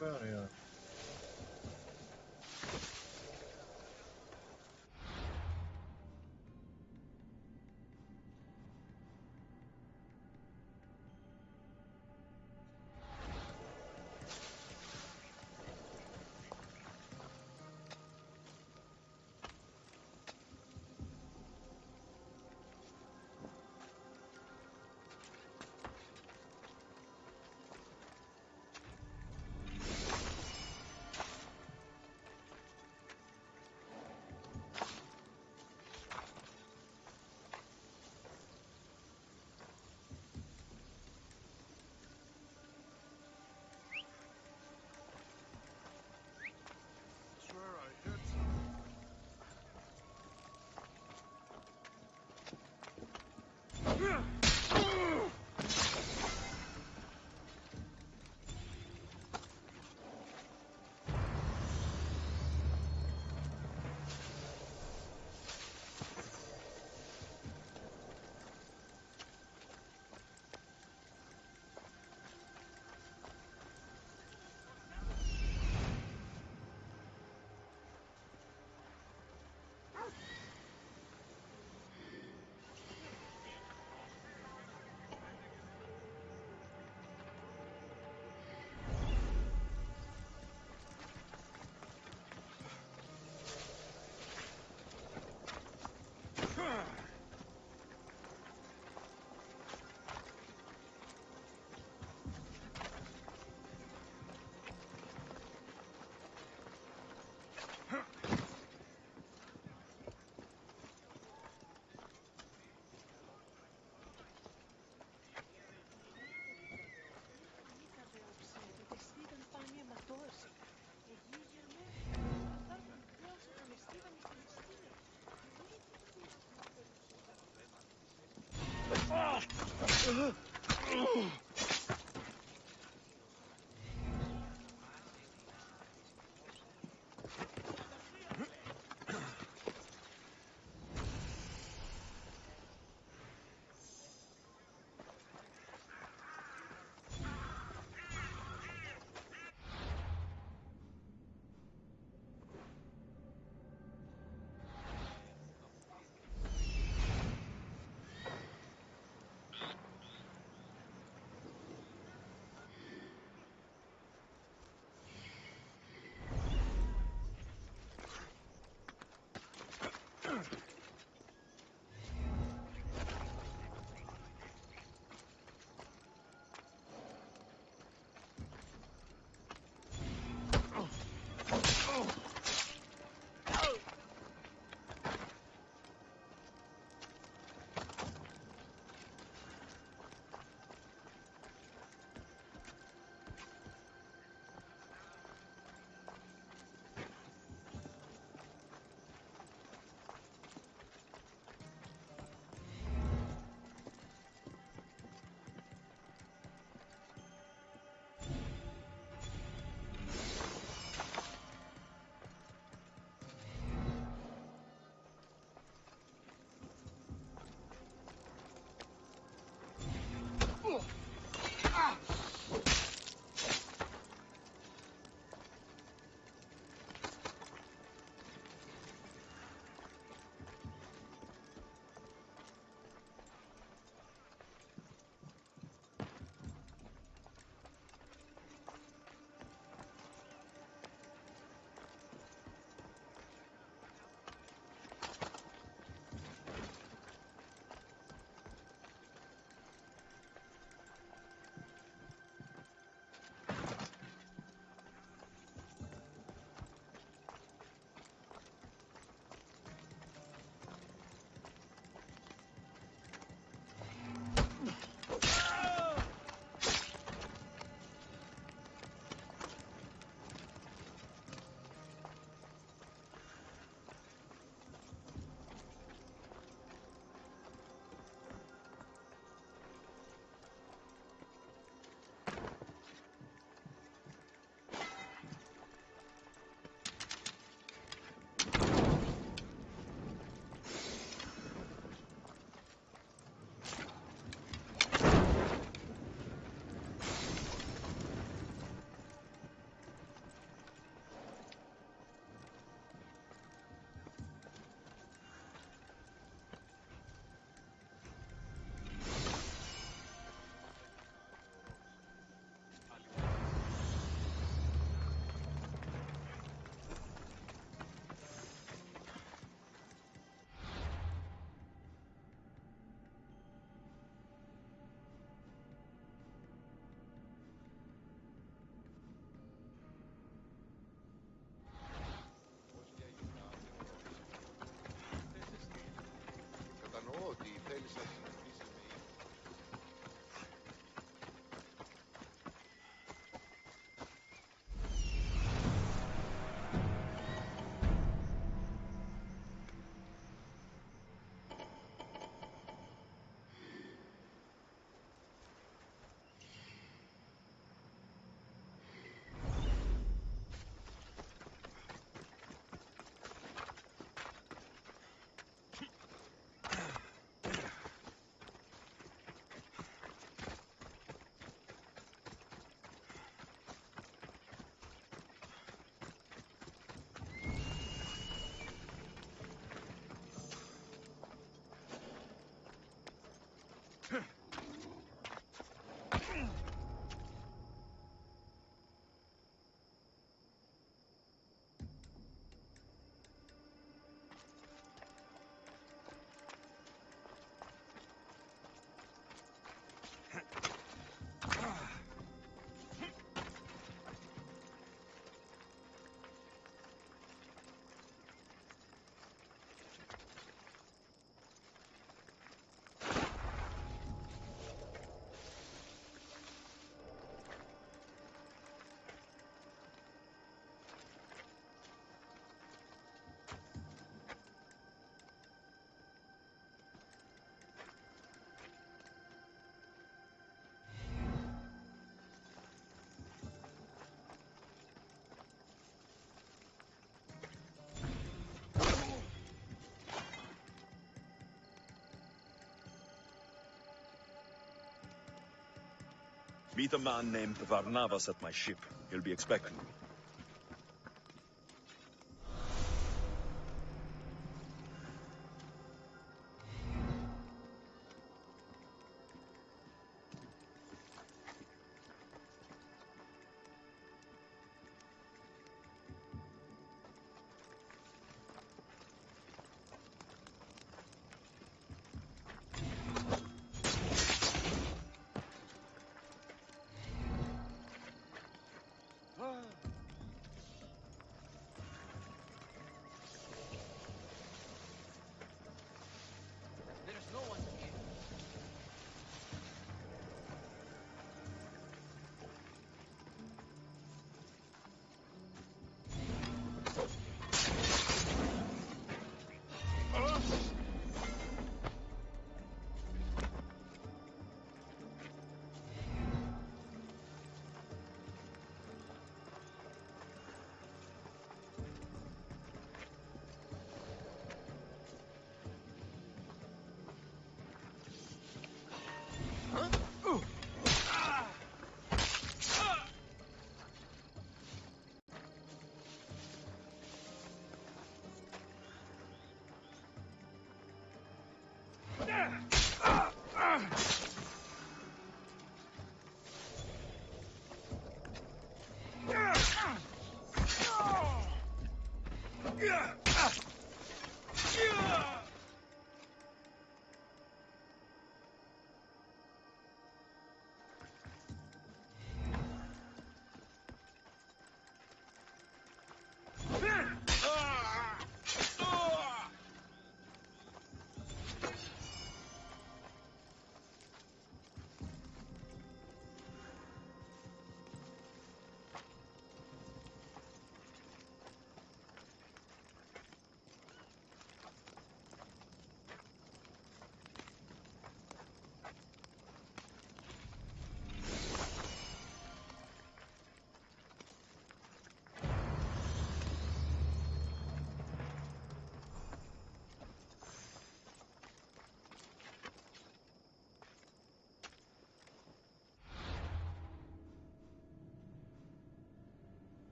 faire et Swear I hit some. Meet a man named Varnavas at my ship. He'll be expecting me. There's no one here.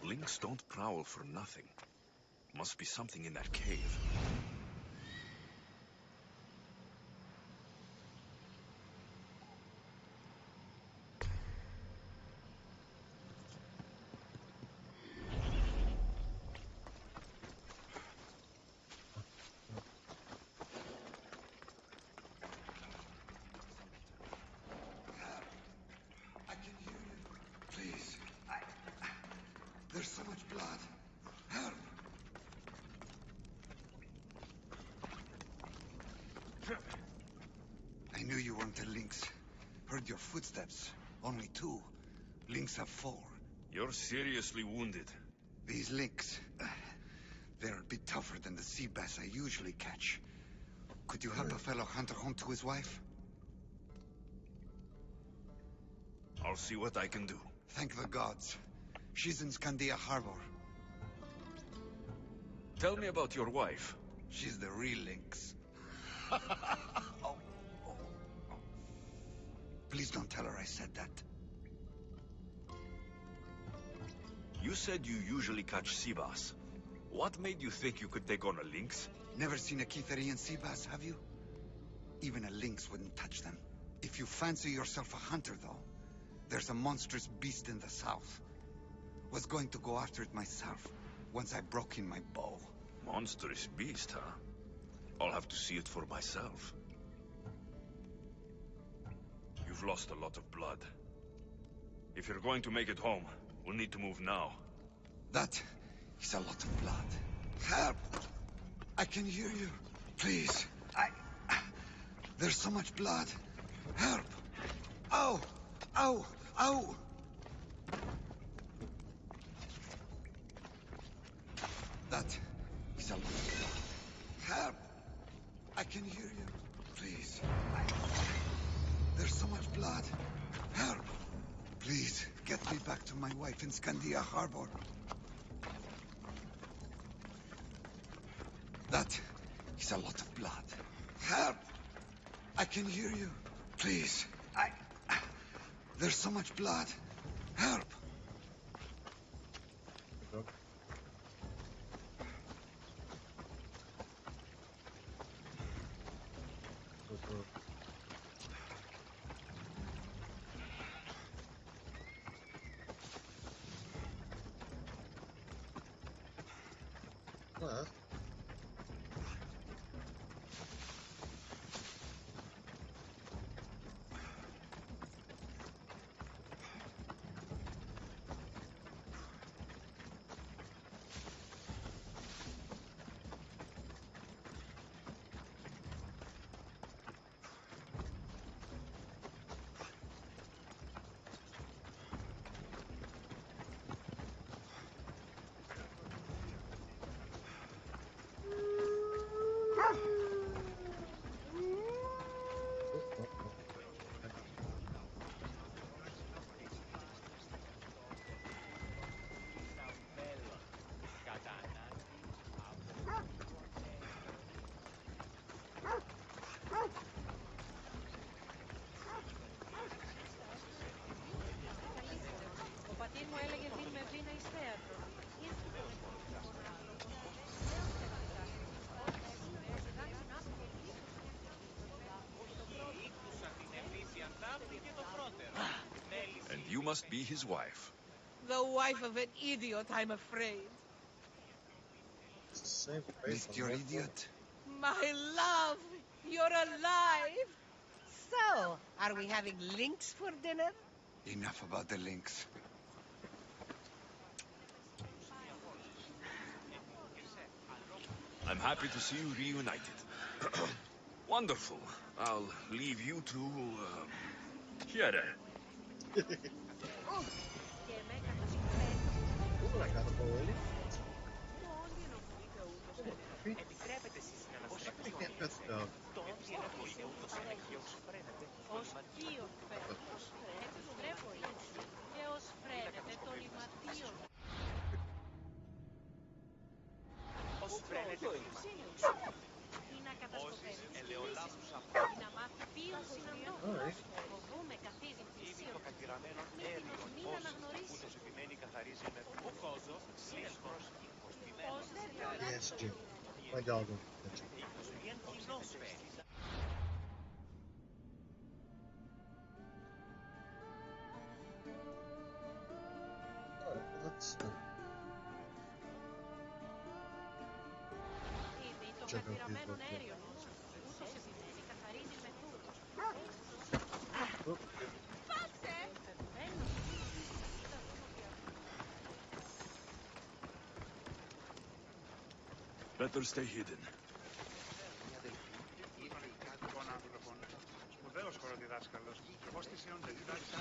Lynx don't prowl for nothing. Must be something in that cave. I can hear you. Please. There's so much blood. Help! I knew you weren't a lynx. Heard your footsteps. Only two. Lynx have four. You're seriously wounded. These lynx, They're a bit tougher than the sea bass I usually catch. Could you help a fellow hunter home to his wife? I'll see what I can do. Thank the gods. She's in Scandia Harbor. Tell me about your wife. She's the real lynx. Please don't tell her I said that. You said you usually catch sea bass. What made you think you could take on a lynx? Never seen a Kitherian sea bass, have you? Even a lynx wouldn't touch them. If you fancy yourself a hunter, though, there's a monstrous beast in the south. Was going to go after it myself, once I broke in my bow. Monstrous beast, huh? I'll have to see it for myself. You've lost a lot of blood. If you're going to make it home, we'll need to move now. That is a lot of blood. Help! I can hear you. Please. There's so much blood. Help! Ow! Ow! Ow! That is a lot of blood. Help! I can hear you. Please. There's so much blood. Help! Please, get me back to my wife in Scandia Harbor. That is a lot of blood. Help! I can hear you. Please. There's so much blood. Help! What? And you must be his wife. The wife of an idiot, I'm afraid. It's the same face Mr. on that Idiot. My love, you're alive. So, are we having lynx for dinner? Enough about the lynx. I'm happy to see you reunited. Wonderful. I'll leave you to, chiedere. Come la caro poi? Yes, Jim. My dog will catch it. Alright, let's check out these real quick. Oh, Better stay hidden. Των άνθρωπων. Σπουδαίος χωροδιδάσκαλος. Όστησεων de didacta.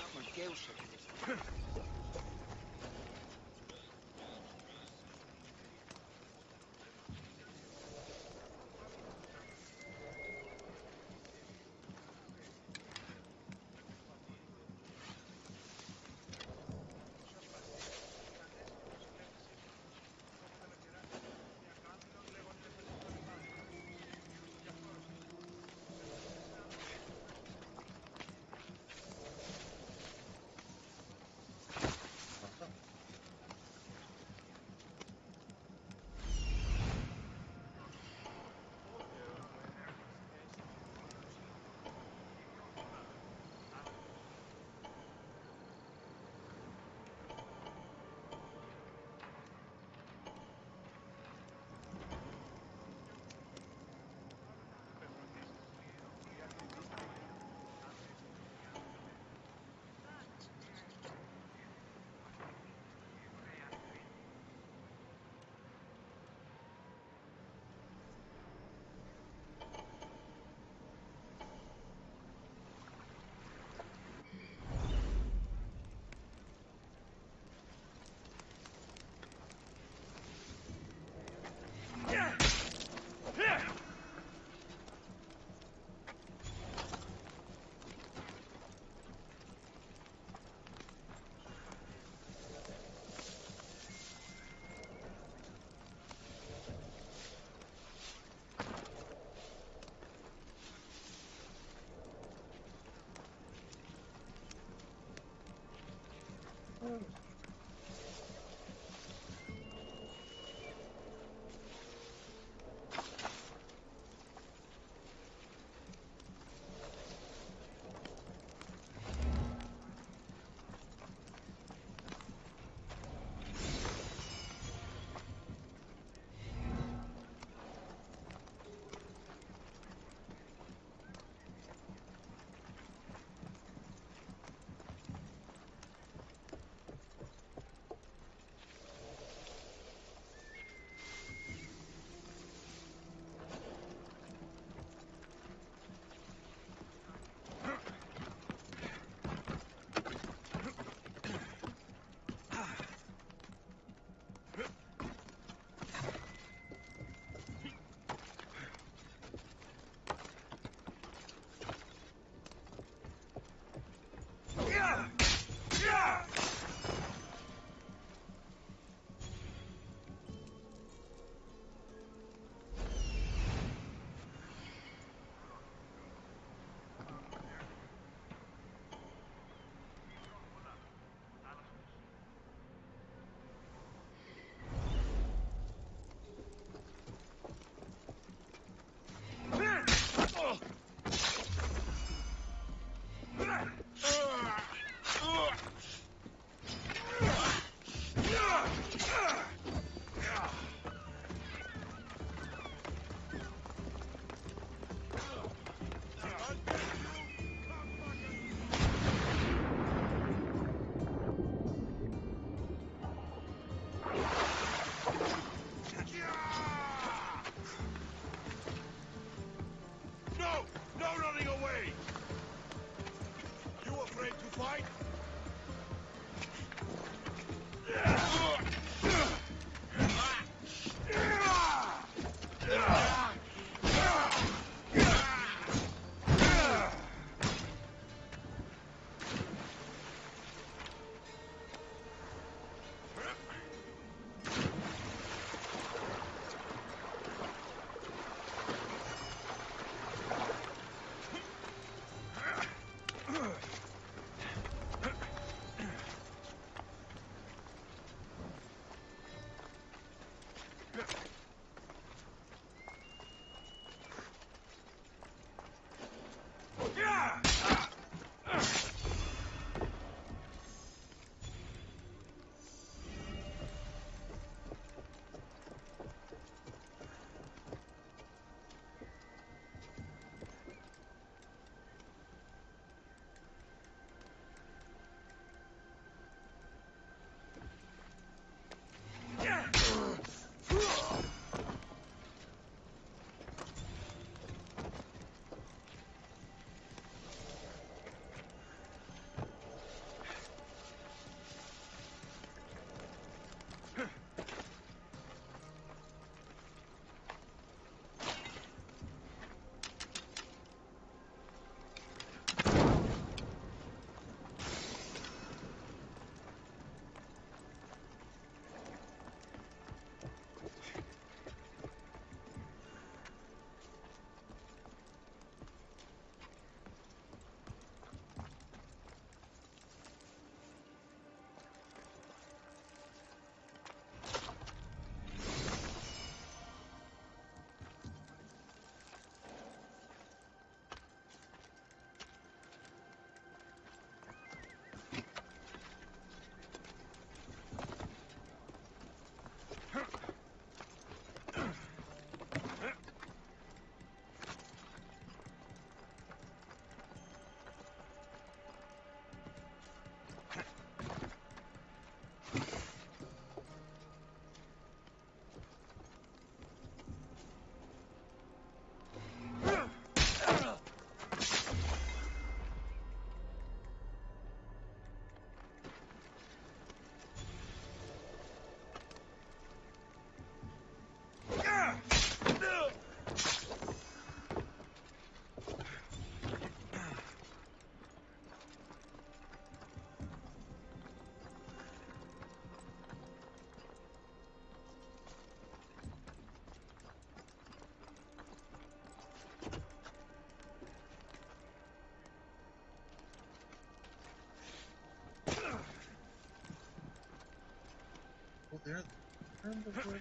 Go! No running away! You afraid to fight? Oh, there. Turn the wood.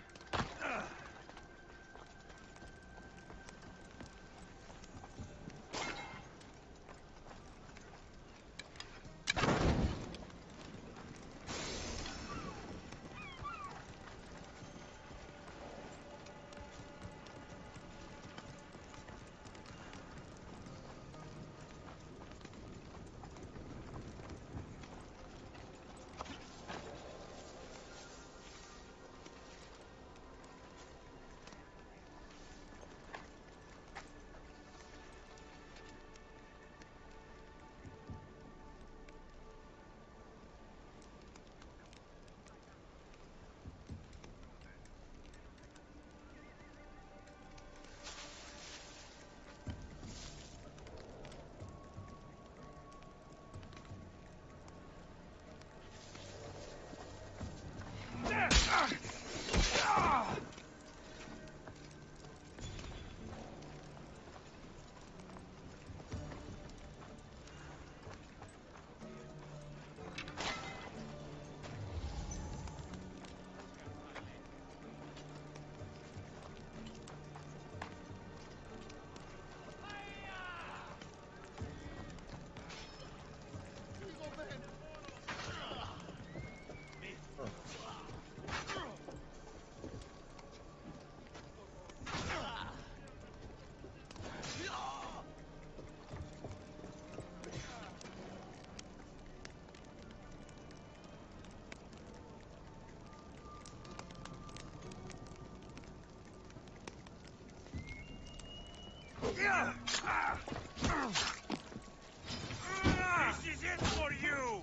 This is it for you!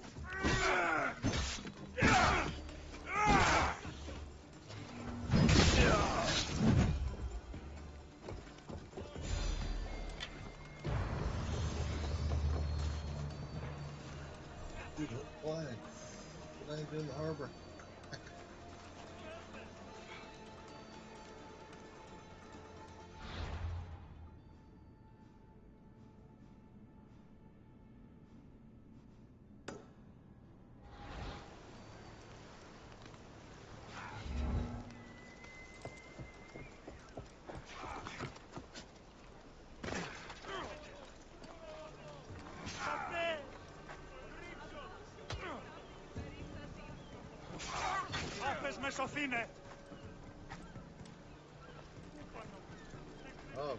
Dude, flag. Flag in the harbor. Άπες με σωθήνε! Oh.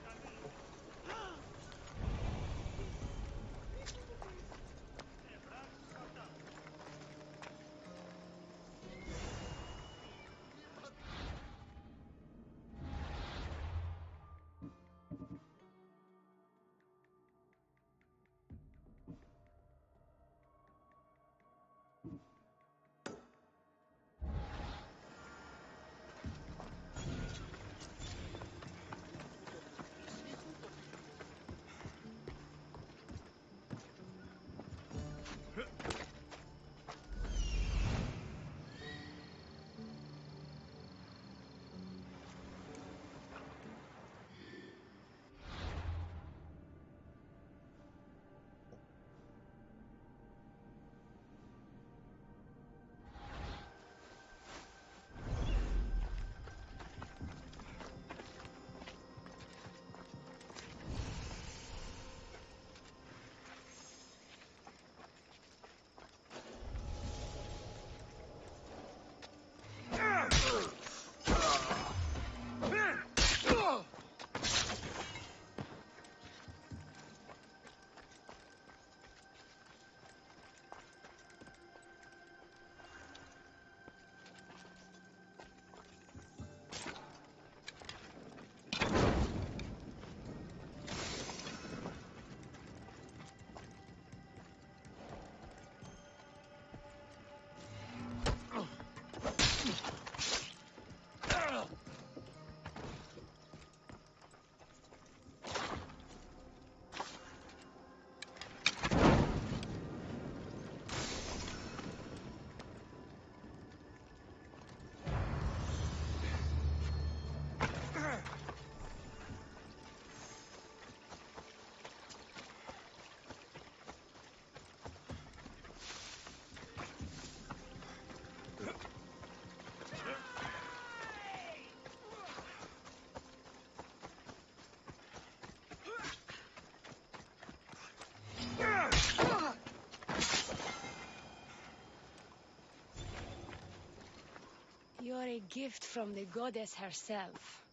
You're a gift from the goddess herself.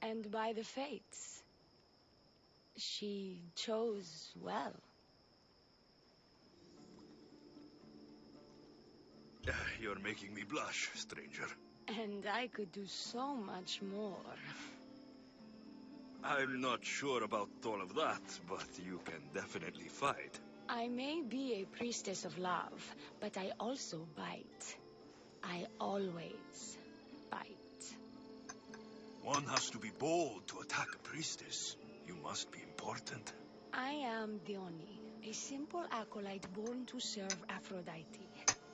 And by the fates. She chose well. You're making me blush, stranger. And I could do so much more. I'm not sure about all of that, but you can definitely fight. I may be a priestess of love, but I also bite. I always bite. One has to be bold to attack a priestess. You must be important. I am Dione, a simple acolyte born to serve Aphrodite.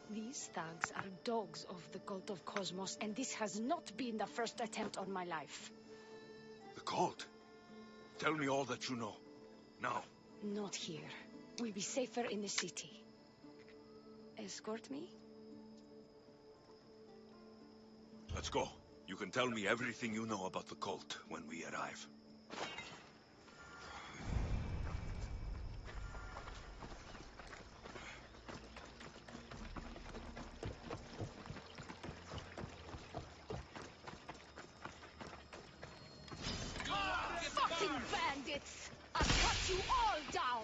These thugs are dogs of the cult of Cosmos, and this has not been the first attempt on my life. The cult? Tell me all that you know. Now. Not here. We'll be safer in the city. Escort me? Let's go. You can tell me everything you know about the cult when we arrive. Fucking bandits! I'll cut you all down!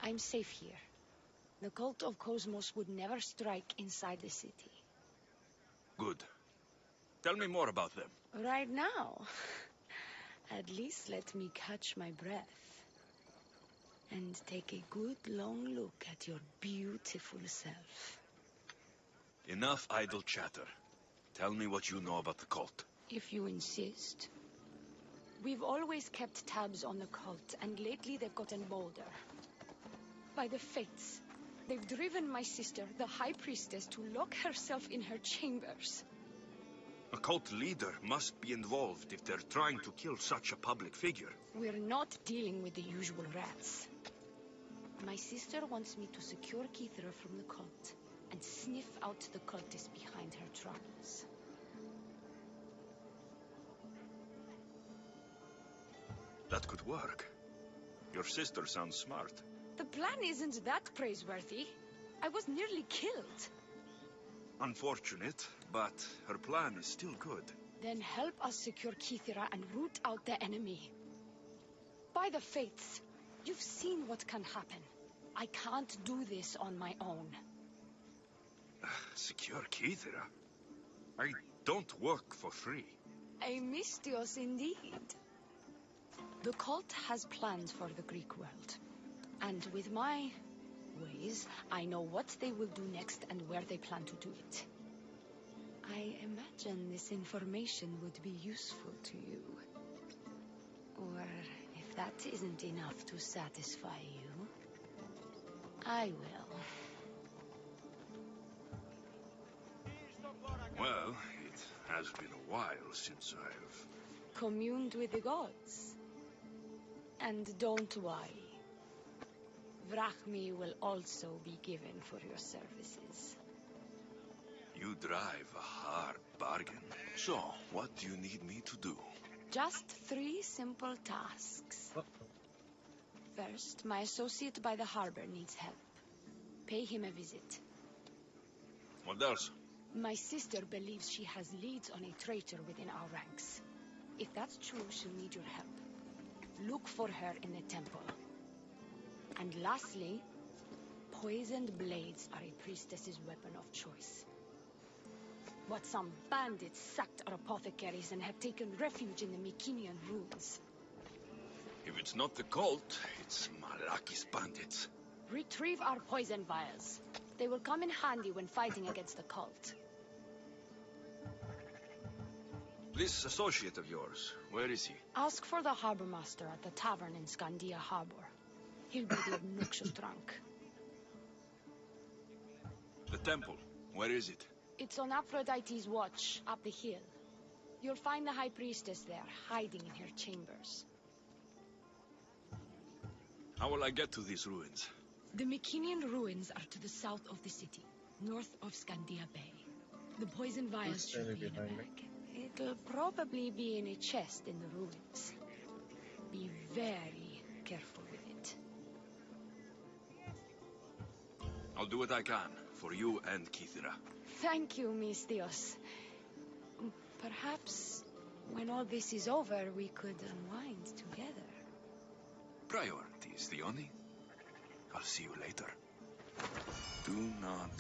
I'm safe here. The cult of Cosmos would never strike inside the city. Good. Tell me more about them. Right now. At least let me catch my breath. And take a good long look at your beautiful self. Enough idle chatter. Tell me what you know about the cult. If you insist. We've always kept tabs on the cult, and lately they've gotten bolder. By the fates, they've driven my sister, the High Priestess, to lock herself in her chambers. A cult leader must be involved if they're trying to kill such a public figure. We're not dealing with the usual rats. My sister wants me to secure Kithra from the cult, and sniff out the cultists behind her troubles. That could work. Your sister sounds smart. The plan isn't that praiseworthy. I was nearly killed. Unfortunate, but her plan is still good. Then help us secure Kithra and root out the enemy. By the fates, you've seen what can happen. I can't do this on my own. Secure Kithra? I don't work for free. A mystios indeed. The cult has plans for the Greek world. And with my ways, I know what they will do next and where they plan to do it. I imagine this information would be useful to you. Or if that isn't enough to satisfy you, I will. Well, it has been a while since I've... Communed with the gods. And don't worry. Vrachmi will also be given for your services. You drive a hard bargain. So, what do you need me to do? Just 3 simple tasks. First, my associate by the harbor needs help. Pay him a visit. What else? My sister believes she has leads on a traitor within our ranks. If that's true, she'll need your help. Look for her in the temple. And lastly, poisoned blades are a priestess's weapon of choice. But some bandits sacked our apothecaries and have taken refuge in the Mycenaean ruins. If it's not the cult, it's Malaki's bandits. Retrieve our poison vials. They will come in handy when fighting against the cult. This associate of yours, where is he? Ask for the harbor master at the tavern in Scandia Harbor. He'll be the obnoxious drunk. The temple, where is it? It's on Aphrodite's watch, up the hill. You'll find the High Priestess there, hiding in her chambers. How will I get to these ruins? The Mycenaean ruins are to the south of the city, north of Scandia Bay. The poison vials should be in a bag. It'll probably be in a chest in the ruins. Be very careful with it. I'll do what I can, for you and Kithra. Thank you, Mystios. Perhaps, when all this is over, we could unwind together. Priorities, Theoni. I'll see you later. Do not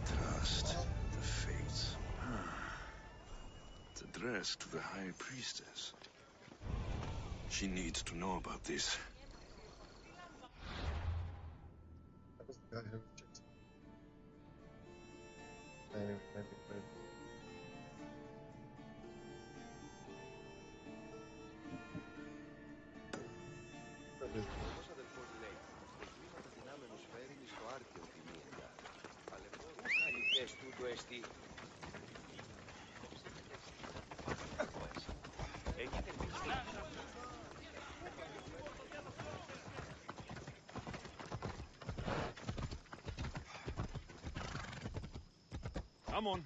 trust the fates. It's addressed to the High Priestess. She needs to know about this. That was the guy who rejected me. Maybe. Όπως αδελφός λέει, το κλίμα των δυνάμεων μας φέρνει στο άρτιο τιμή εντάχει. Παλαιπώς μηχανικές τούτο εστί. Έχετε πιστεί. Come on.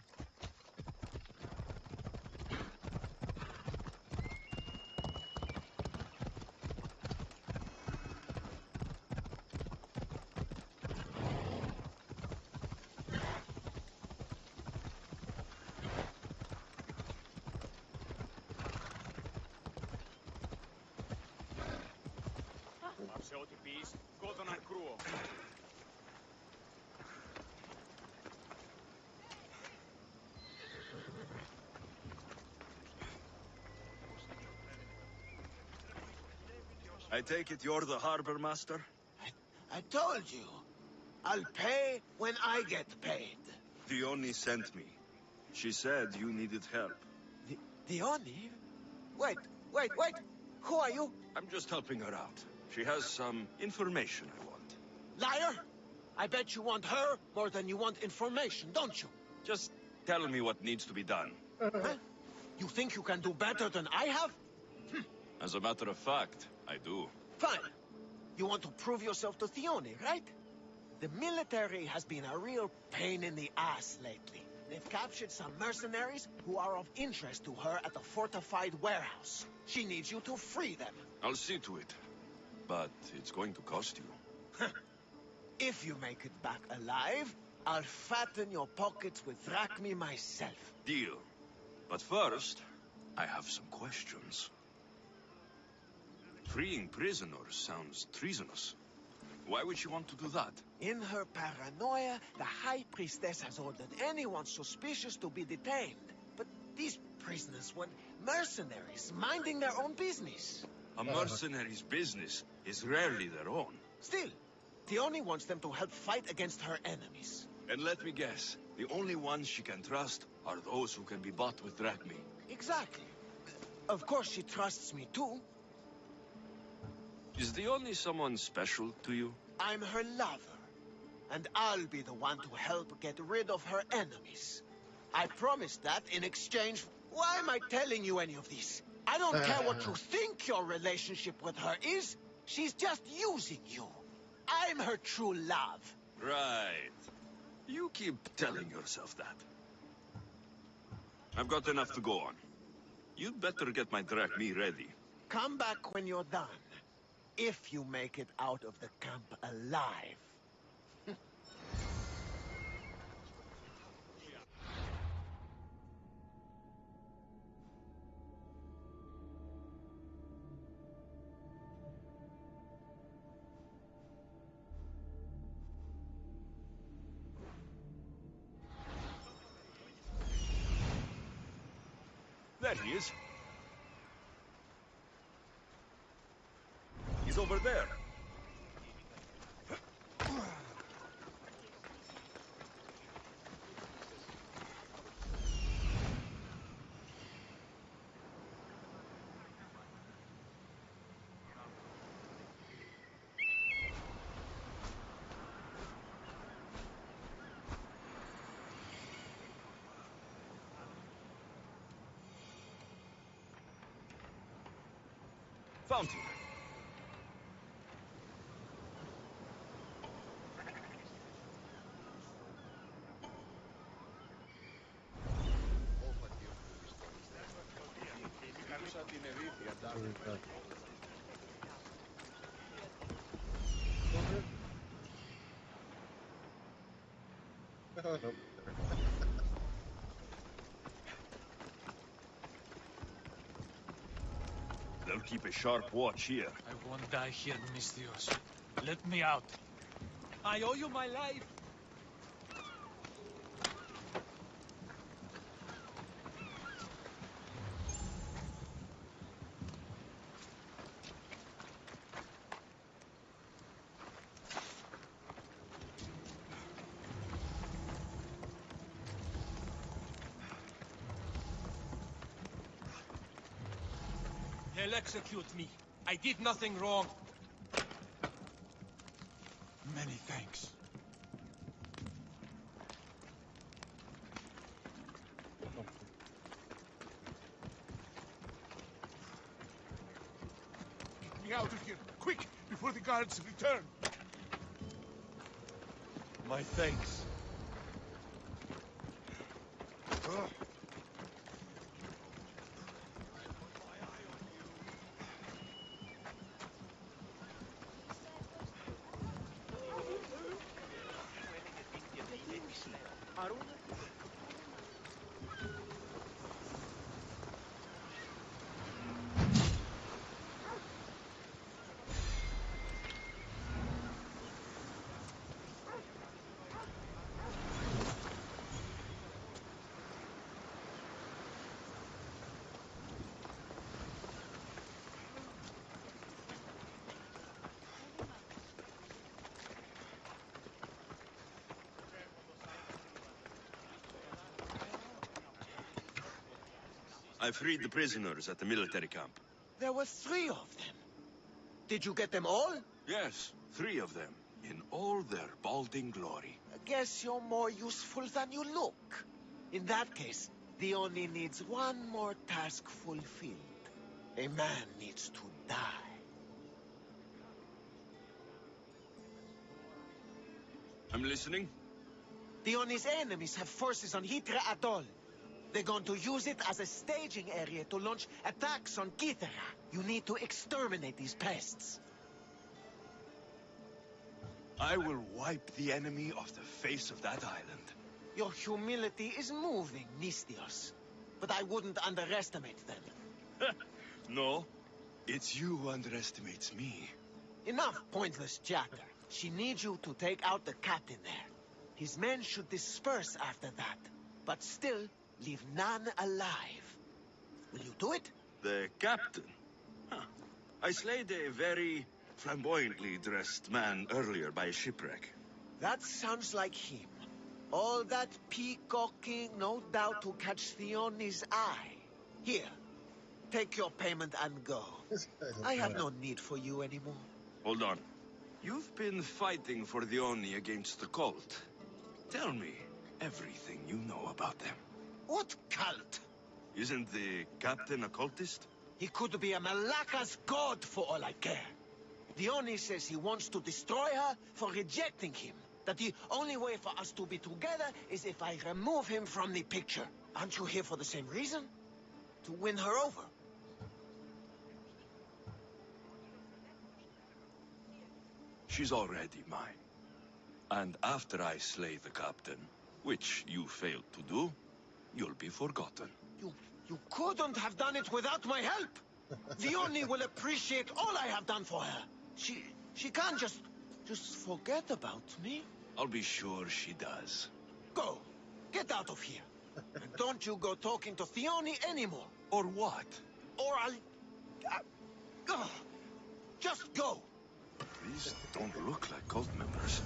σε ό,τι πεις, κόδωναν κρούο. I take it you're the harbor master? I told you. I'll pay when I get paid. Dione sent me. She said you needed help. Dione? Wait. Who are you? I'm just helping her out. She has some information I want. Liar! I bet you want her more than you want information, don't you? Just tell me what needs to be done. Huh? You think you can do better than I have? As a matter of fact, I do. Fine. You want to prove yourself to Thione, right? The military has been a real pain in the ass lately. They've captured some mercenaries who are of interest to her at the fortified warehouse. She needs you to free them. I'll see to it. But it's going to cost you. If you make it back alive, I'll fatten your pockets with drachmi myself. Deal. But first, I have some questions. Freeing prisoners sounds treasonous. Why would she want to do that? In her paranoia, the High Priestess has ordered anyone suspicious to be detained. But these prisoners were mercenaries, minding their own business. A mercenary's business is rarely their own. Still, Thione wants them to help fight against her enemies. And let me guess, the only ones she can trust are those who can be bought with drachmi. Exactly. Of course she trusts me too. Is the only someone special to you? I'm her lover. And I'll be the one to help get rid of her enemies. I promised that in exchange. Why am I telling you any of this? I don't care what you think your relationship with her is. She's just using you. I'm her true love. Right. You keep telling yourself that. I've got enough to go on. You'd better get my drachmi ready. Come back when you're done. If you make it out of the camp alive. There he is. He's over there. Fountain. Oh, nope. They'll keep a sharp watch here. I won't die here, Mistios. Let me out. I owe you my life. They'll execute me. I did nothing wrong. Many thanks. Get me out of here, quick, before the guards return. My thanks. I freed the prisoners at the military camp. There were 3 of them. Did you get them all? Yes, 3 of them, in all their balding glory. I guess you're more useful than you look. In that case, the Oni needs one more task fulfilled. A man needs to die. I'm listening. The Oni's enemies have forces on Hitra Atoll. They're going to use it as a staging area to launch attacks on Kithera. You need to exterminate these pests. I will wipe the enemy off the face of that island. Your humility is moving, Nistios. But I wouldn't underestimate them. No, it's you who underestimates me. Enough pointless chatter. She needs you to take out the captain there. His men should disperse after that, but still leave none alive. Will you do it? The captain? Huh. I slayed a very flamboyantly dressed man earlier by a shipwreck. That sounds like him. All that peacocking, no doubt to catch Theoni's eye. Here, take your payment and go. This guy's a I have badass. no need for you anymore. Hold on. You've been fighting for the Oni against the cult. Tell me everything you know about them. What cult? Isn't the captain a cultist? He could be a Malaka's god for all I care. The Oni says he wants to destroy her for rejecting him. That the only way for us to be together is if I remove him from the picture. Aren't you here for the same reason? To win her over? She's already mine. And after I slay the captain, which you failed to do, you'll be forgotten. You couldn't have done it without my help. The Oni will appreciate all I have done for her. She can't just forget about me. I'll be sure she does. Go. Get out of here. And don't you go talking to Theoni anymore. Or what? Or I'll... just go. These don't look like cult members.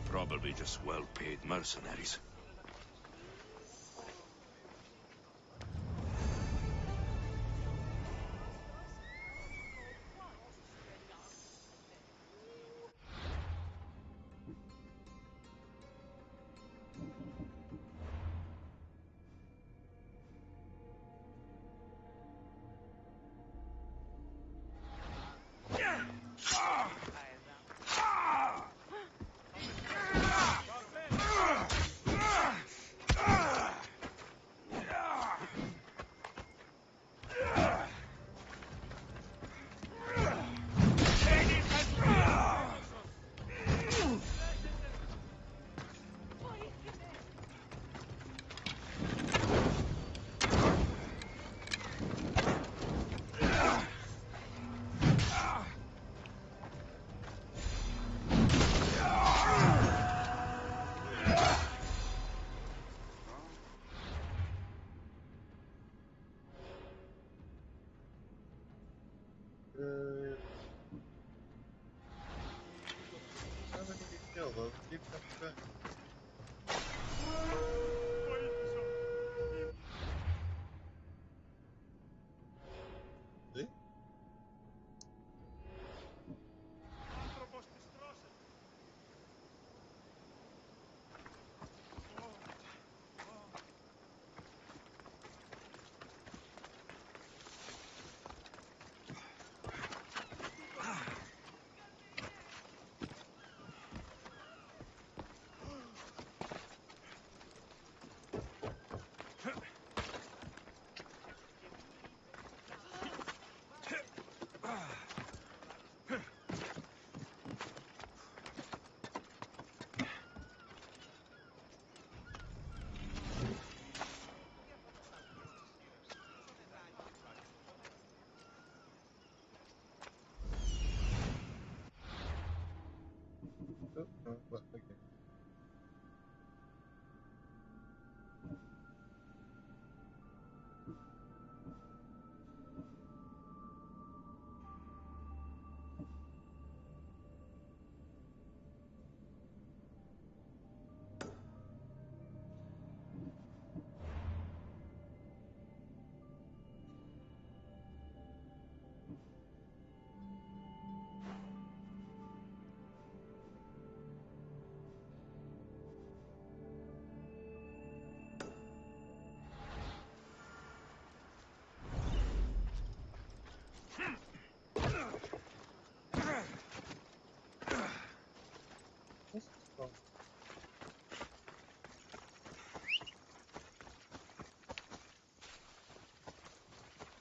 Probably just well-paid mercenaries. How many did you kill, though? Keep coming back. See? Oh, no, well, okay.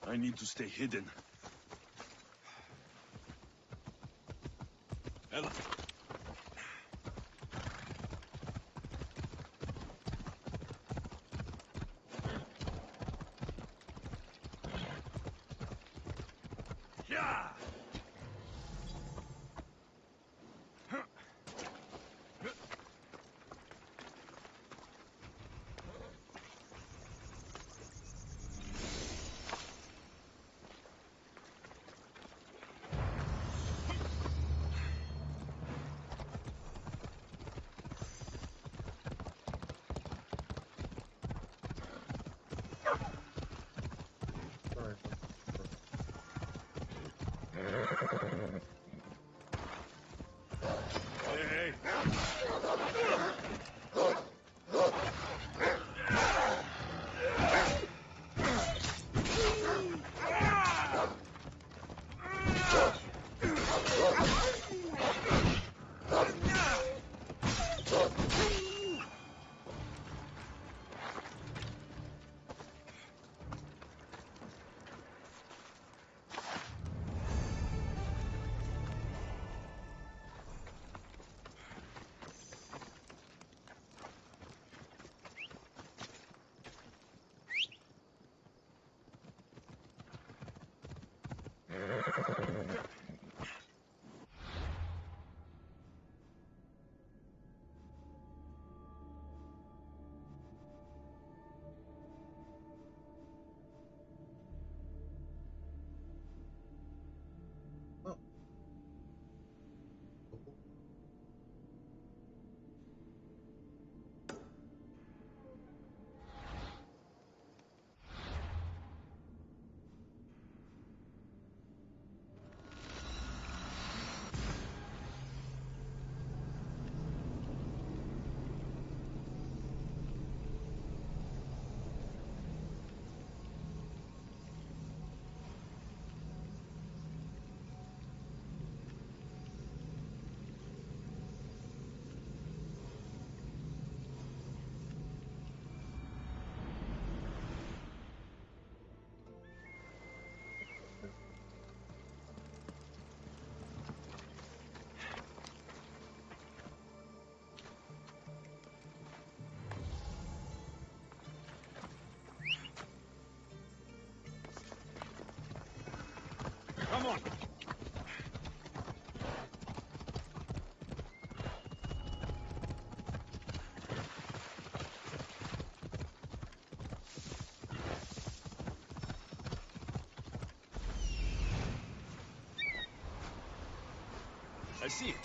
I need to stay hidden. Ella. Yeah! Sorry. Hey, Oh. come on! I see it.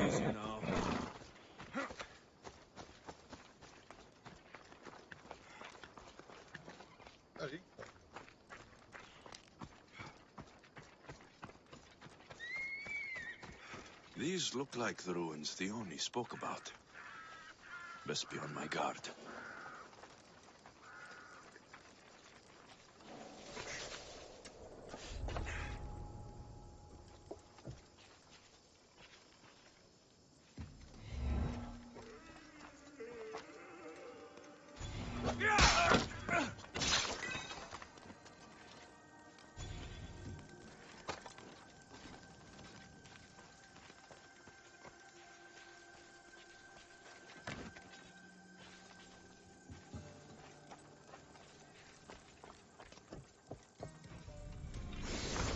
Easy now. There you go. These look like the ruins Theoni spoke about. Best be on my guard.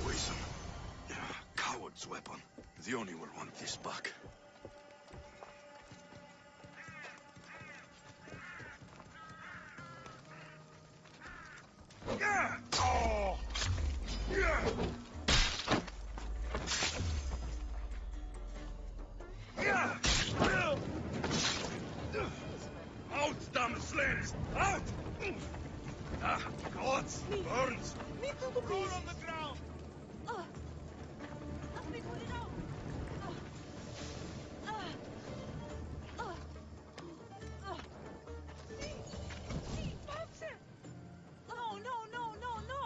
Poison. Coward's weapon. Theoni will want this back. Out, damn slayers! Out! Guts! Burns! Me to the Roll beast. on the ground! Help me pull it out! See, boxer! No, no, no, no, no!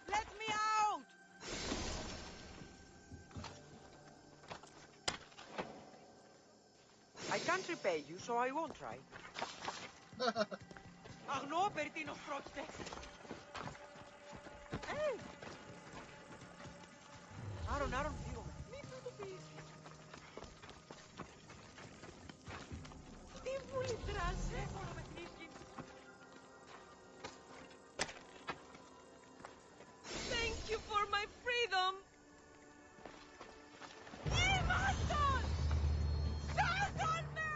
Let me out! I can't repay you, so I won't try. Arno, Bertino Frogte. Hey! Aaron, fíjame. Me to the beast. Τι μου λυτράσαι. Μόνο με νύχη. Thank you for my freedom. Είμαστε! Σώζομαι!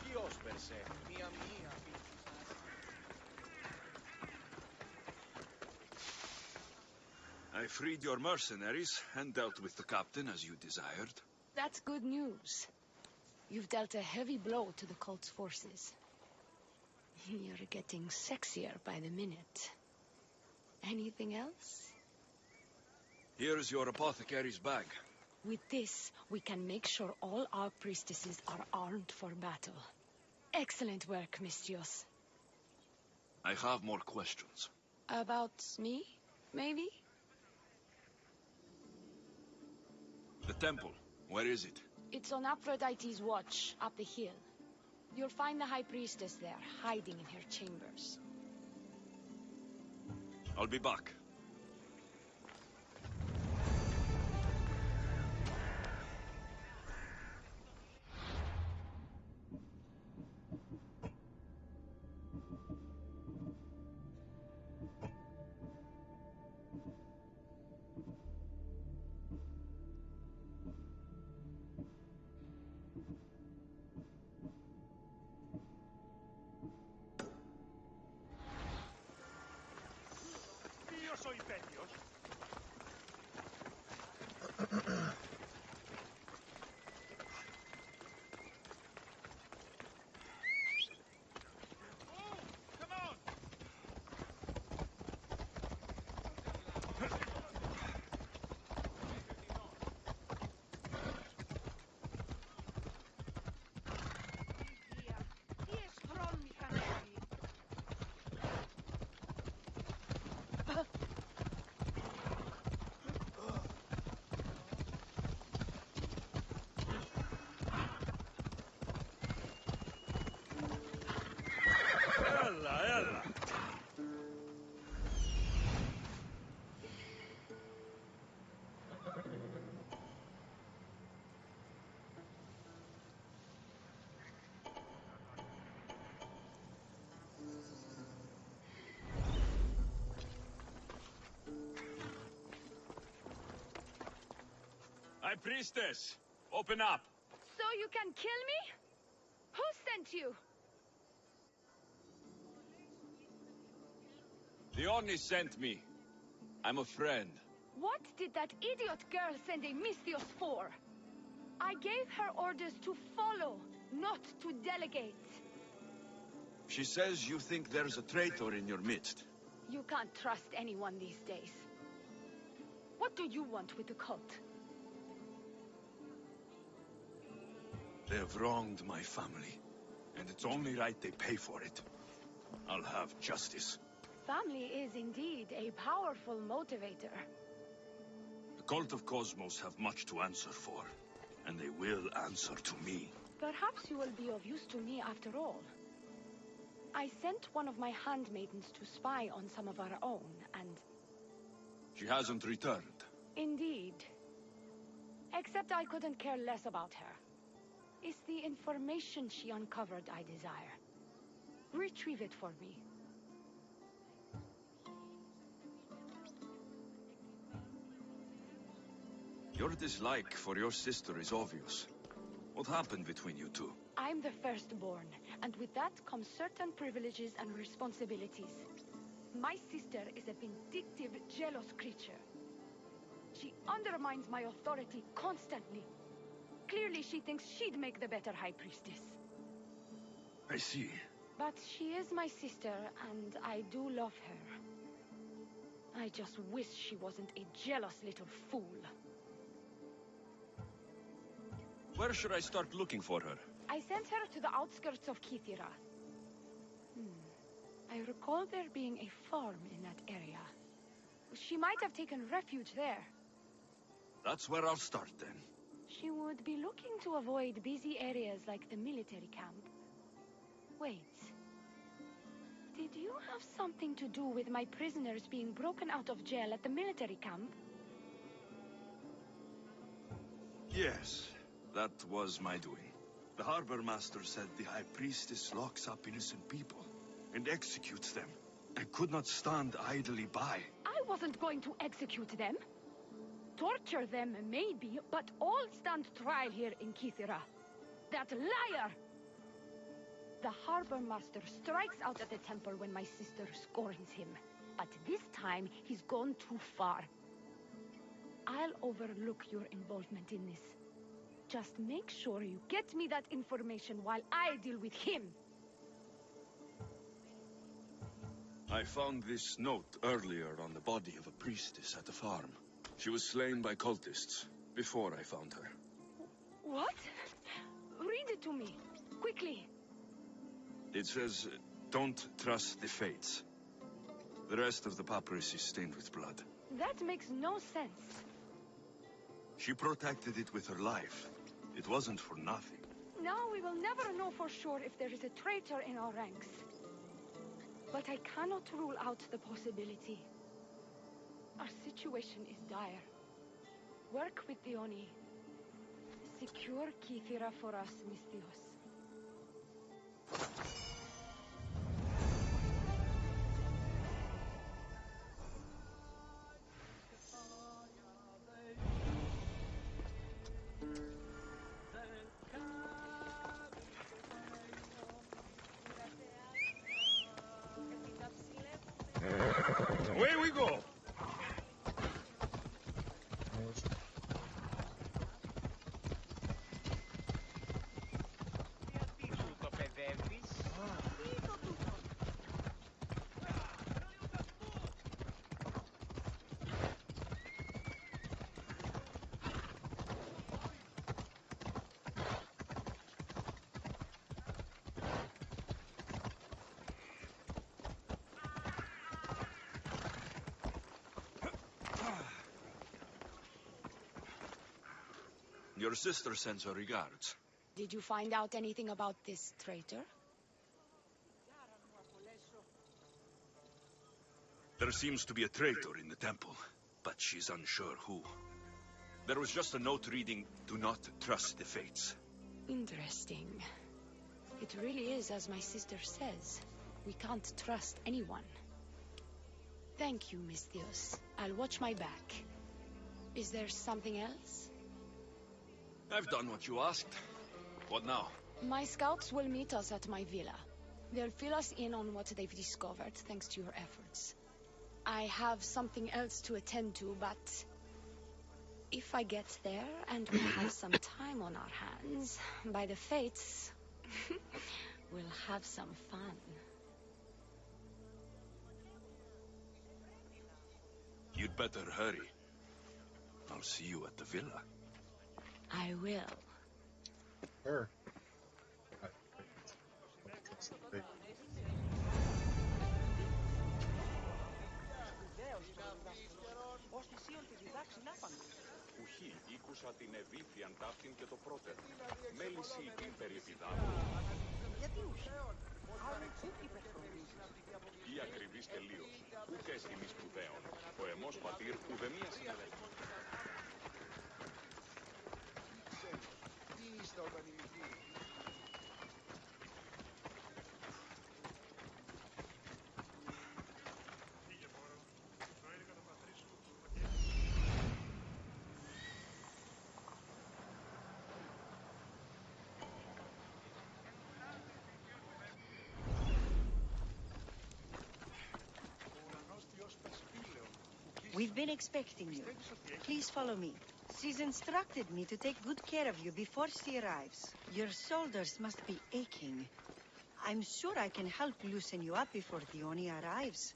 Ποιος περσέ, μία. I freed your mercenaries and dealt with the captain as you desired. That's good news. You've dealt a heavy blow to the cult's forces. You're getting sexier by the minute. Anything else? Here's your apothecary's bag. With this, we can make sure all our priestesses are armed for battle. Excellent work, Mistios. I have more questions. About me, maybe? The temple, where is it? It's on Aphrodite's watch, up the hill. You'll find the High Priestess there, hiding in her chambers. I'll be back. High Priestess! Open up! So you can kill me? Who sent you? The Oni sent me. I'm a friend. What did that idiot girl send a Misthios for? I gave her orders to follow, not to delegate. She says you think there's a traitor in your midst. You can't trust anyone these days. What do you want with the cult? They have wronged my family, and it's only right they pay for it. I'll have justice. Family is indeed a powerful motivator. The cult of Cosmos have much to answer for, and they will answer to me. Perhaps you will be of use to me after all. I sent one of my handmaidens to spy on some of our own, and... She hasn't returned. Indeed. Except I couldn't care less about her. It's the information she uncovered I desire. Retrieve it for me. Your dislike for your sister is obvious. What happened between you two? I'm the firstborn, and with that comes certain privileges and responsibilities. My sister is a vindictive, jealous creature. She undermines my authority constantly. Clearly she thinks she'd make the better High Priestess. I see. But she is my sister, and I do love her. I just wish she wasn't a jealous little fool. Where should I start looking for her? I sent her to the outskirts of Kithira. I recall there being a farm in that area. She might have taken refuge there. That's where I'll start then. She would be looking to avoid busy areas like the military camp. Wait. Did you have something to do with my prisoners being broken out of jail at the military camp? Yes, that was my doing. The harbor master said the High Priestess locks up innocent people and executes them. I could not stand idly by. I wasn't going to execute them. Torture them, maybe, but all stand trial here in Kithira. That liar! The harbor master strikes out at the temple when my sister scorns him. But this time, he's gone too far. I'll overlook your involvement in this. Just make sure you get me that information while I deal with him. I found this note earlier on the body of a priestess at the farm. She was slain by cultists before I found her. What? Read it to me, quickly. It says, don't trust the fates. The rest of the papyrus is stained with blood. That makes no sense. She protected it with her life. It wasn't for nothing. Now we will never know for sure if there is a traitor in our ranks. But I cannot rule out the possibility. Our situation is dire. Work with the Oni. Secure Kithira for us, Misthios. Away we go! Your sister sends her regards. Did you find out anything about this traitor? There seems to be a traitor in the temple, but she's unsure who. There was just a note reading, do not trust the fates. Interesting. It really is as my sister says. We can't trust anyone. Thank you, Misthios. I'll watch my back. Is there something else? I've done what you asked. What now? My scouts will meet us at my villa. They'll fill us in on what they've discovered, thanks to your efforts. I have something else to attend to, but if I get there and we have some time on our hands, by the fates, we'll have some fun. You'd better hurry. I'll see you at the villa. I will. Her. What's the big? Ουχή, ήκουσα την ευήθιαν ταύτην και το πρώτερ. Μέληση την περιεπιδάμου. Γιατί ουχή? Ή ακριβής τελείως. Ουκ έστιμη σπουδαίων. Ο εμός πατήρ ουδεμία συνελεύθερη. Τι είστε όταν ηλικοί? We've been expecting you. Please follow me. She's instructed me to take good care of you before she arrives. Your shoulders must be aching. I'm sure I can help loosen you up before Dione arrives.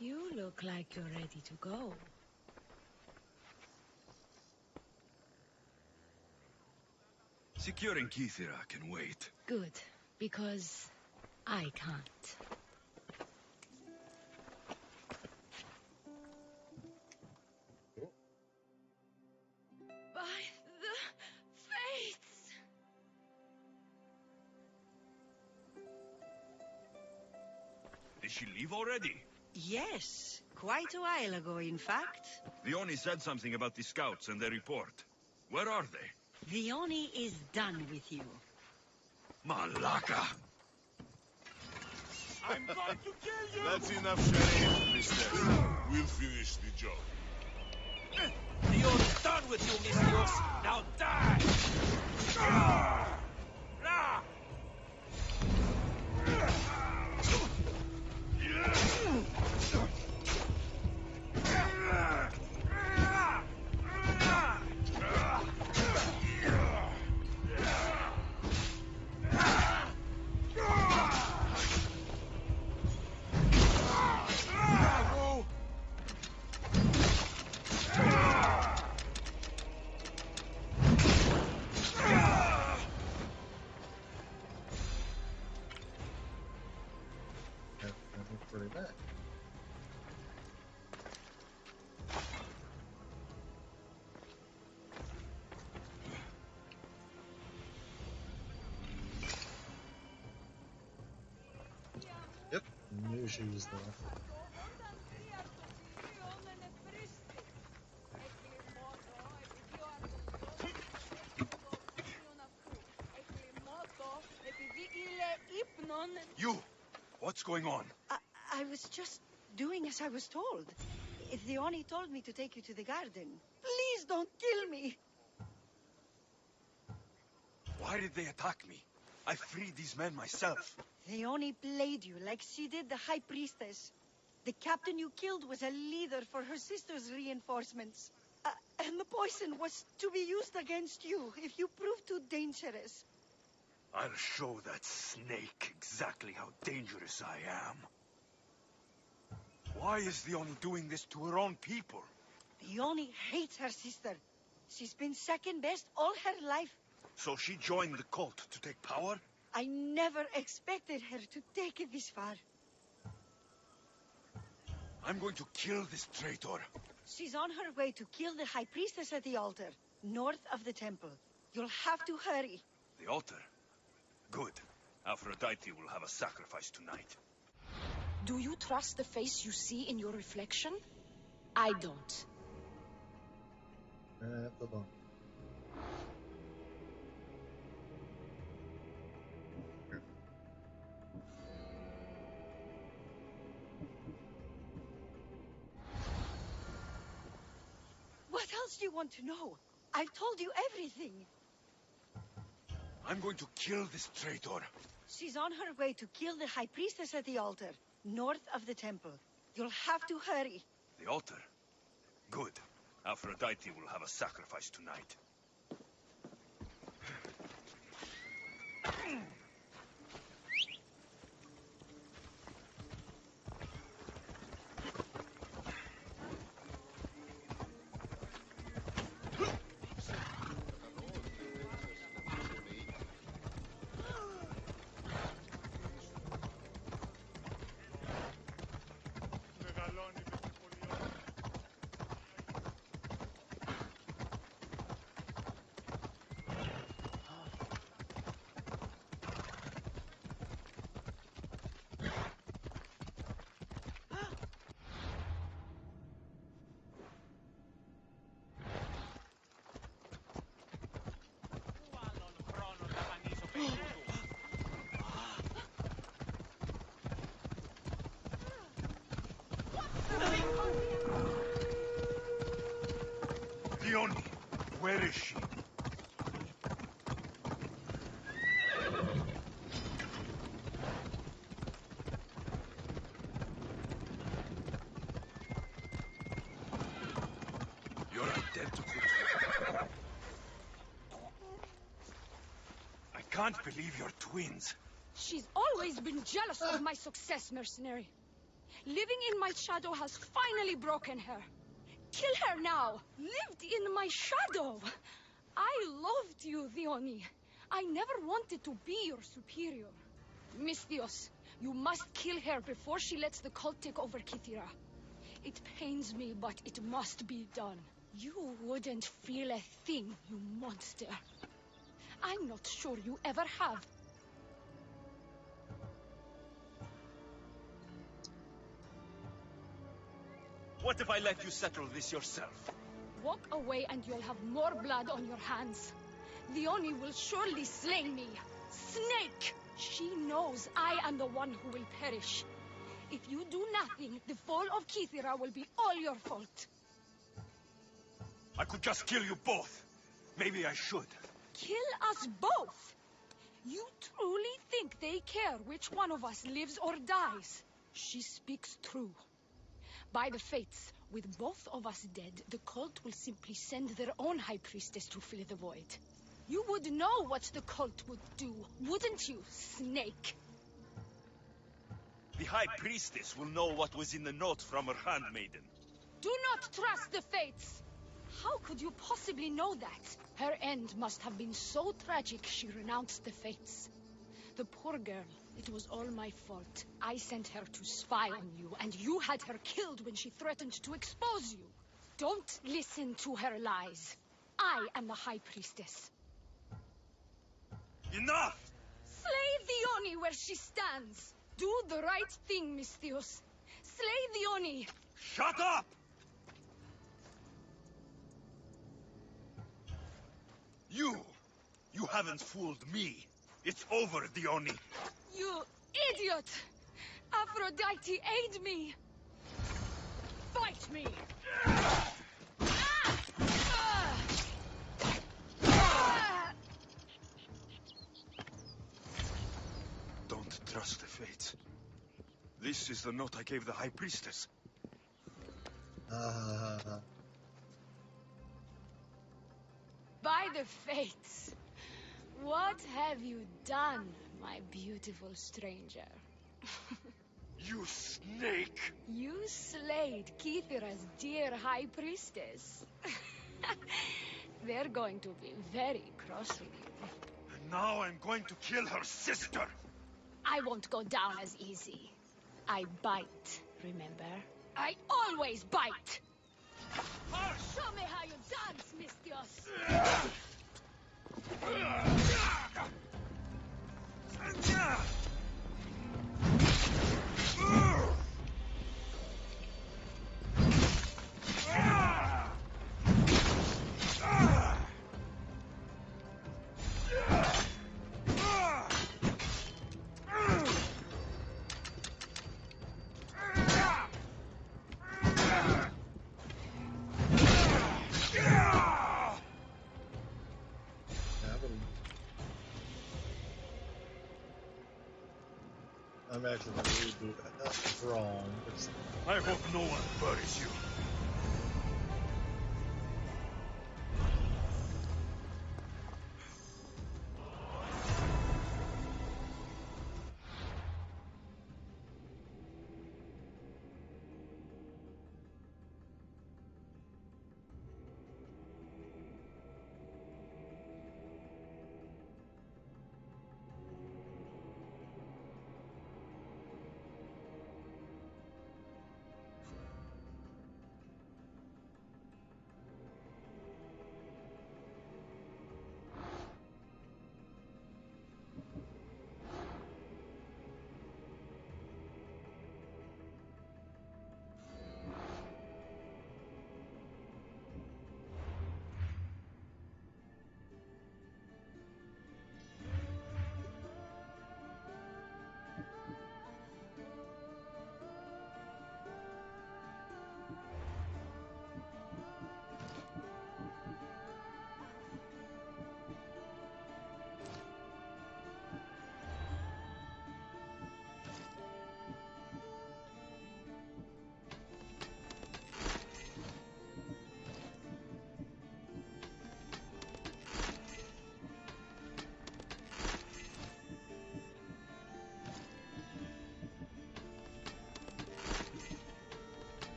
You look like you're ready to go. Securing Kythera can wait. Good, because I can't. By the fates! Did she leave already? Yes, quite a while ago, in fact. Dione said something about the scouts and their report. Where are they? Dione is done with you. Malaka! I'm going to kill you! That's enough, Sheriff, mister. We'll finish the job. You're done with you, Misthios. Now die! Pretty bad. Yep, knew she was there. You! What's going on? I was just doing as I was told. Dione told me to take you to the garden. Please don't kill me. Why did they attack me? I freed these men myself. Dione played you like she did the High Priestess. The captain you killed was a leader for her sister's reinforcements. And the poison was to be used against you if you prove too dangerous. I'll show that snake exactly how dangerous I am. Why is Dione doing this to her own people? Dione hates her sister. She's been second best all her life. So she joined the cult to take power? I never expected her to take it this far. I'm going to kill this traitor. She's on her way to kill the High Priestess at the altar, north of the temple. You'll have to hurry. The altar? Good. Aphrodite will have a sacrifice tonight. Do you trust the face you see in your reflection? I don't. طبعا. What else do you want to know? I've told you everything. I'm going to kill this traitor. She's on her way to kill the High Priestess at the altar, north of the temple. You'll have to hurry. The altar? Good. Aphrodite will have a sacrifice tonight. Dione, where is she? You're identical to her. I can't believe you're twins. She's always been jealous of my success, mercenary. Living in my shadow has finally broken her. Kill her now! Lived in my shadow! I loved you, Dione. I never wanted to be your superior. Misthios, you must kill her before she lets the cult take over Kythera. It pains me, but it must be done. You wouldn't feel a thing, you monster. I'm not sure you ever have. What if I let you settle this yourself? Walk away and you'll have more blood on your hands. Dione will surely slay me. Snake! She knows I am the one who will perish. If you do nothing, the fall of Kythera will be all your fault. I could just kill you both. Maybe I should. Kill us both? You truly think they care which one of us lives or dies? She speaks true. By the fates, with both of us dead, the cult will simply send their own High Priestess to fill the void. You would know what the cult would do, wouldn't you, Snake? The High Priestess will know what was in the note from her handmaiden. Do not trust the fates! How could you possibly know that? Her end must have been so tragic she renounced the fates. The poor girl, it was all my fault. I sent her to spy on you, and you had her killed when she threatened to expose you. Don't listen to her lies. I am the High Priestess. Enough! Slay Dione where she stands. Do the right thing, Misthios. Slay Dione. Shut up! You haven't fooled me. It's over, Dione. You idiot! Aphrodite, aid me! Fight me! Don't trust the fates. This is the note I gave the High Priestess. By the fates! What have you done, my beautiful stranger? You snake! You slayed Kythera's dear High Priestess. They're going to be very cross with you. And now I'm going to kill her sister! I won't go down as easy. I bite, remember? I always bite! Show me how you dance, Misthios! I imagine the reboot. That's wrong. It's I hope no one buries you.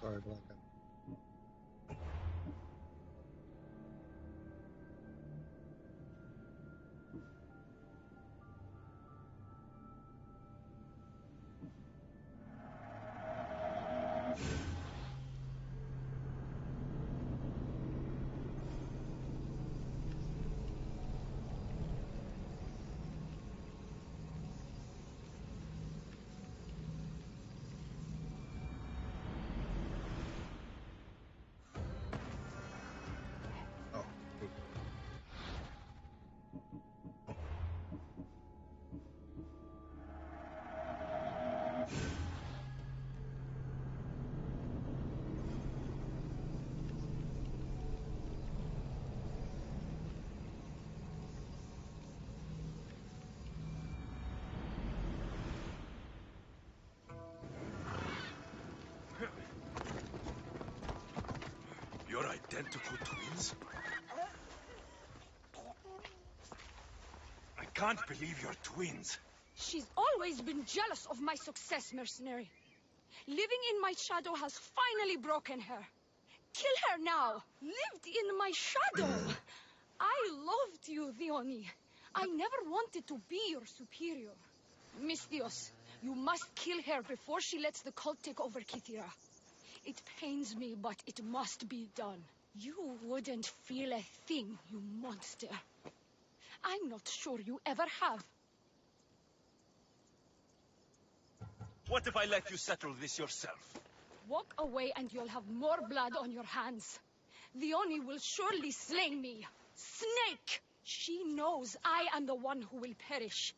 sorry about that. Oh, You're identical twins? I can't believe you're twins. She's always been jealous of my success, mercenary. Living in my shadow has finally broken her. Kill her now! Lived in my shadow! I loved you, Theoni. I never wanted to be your superior. Misthios, you must kill her before she lets the cult take over Kithira. It pains me, but it must be done. You wouldn't feel a thing, you monster. I'm not sure you ever have. What if I let you settle this yourself? Walk away and you'll have more blood on your hands. Theoni will surely slay me. Snake! She knows I am the one who will perish.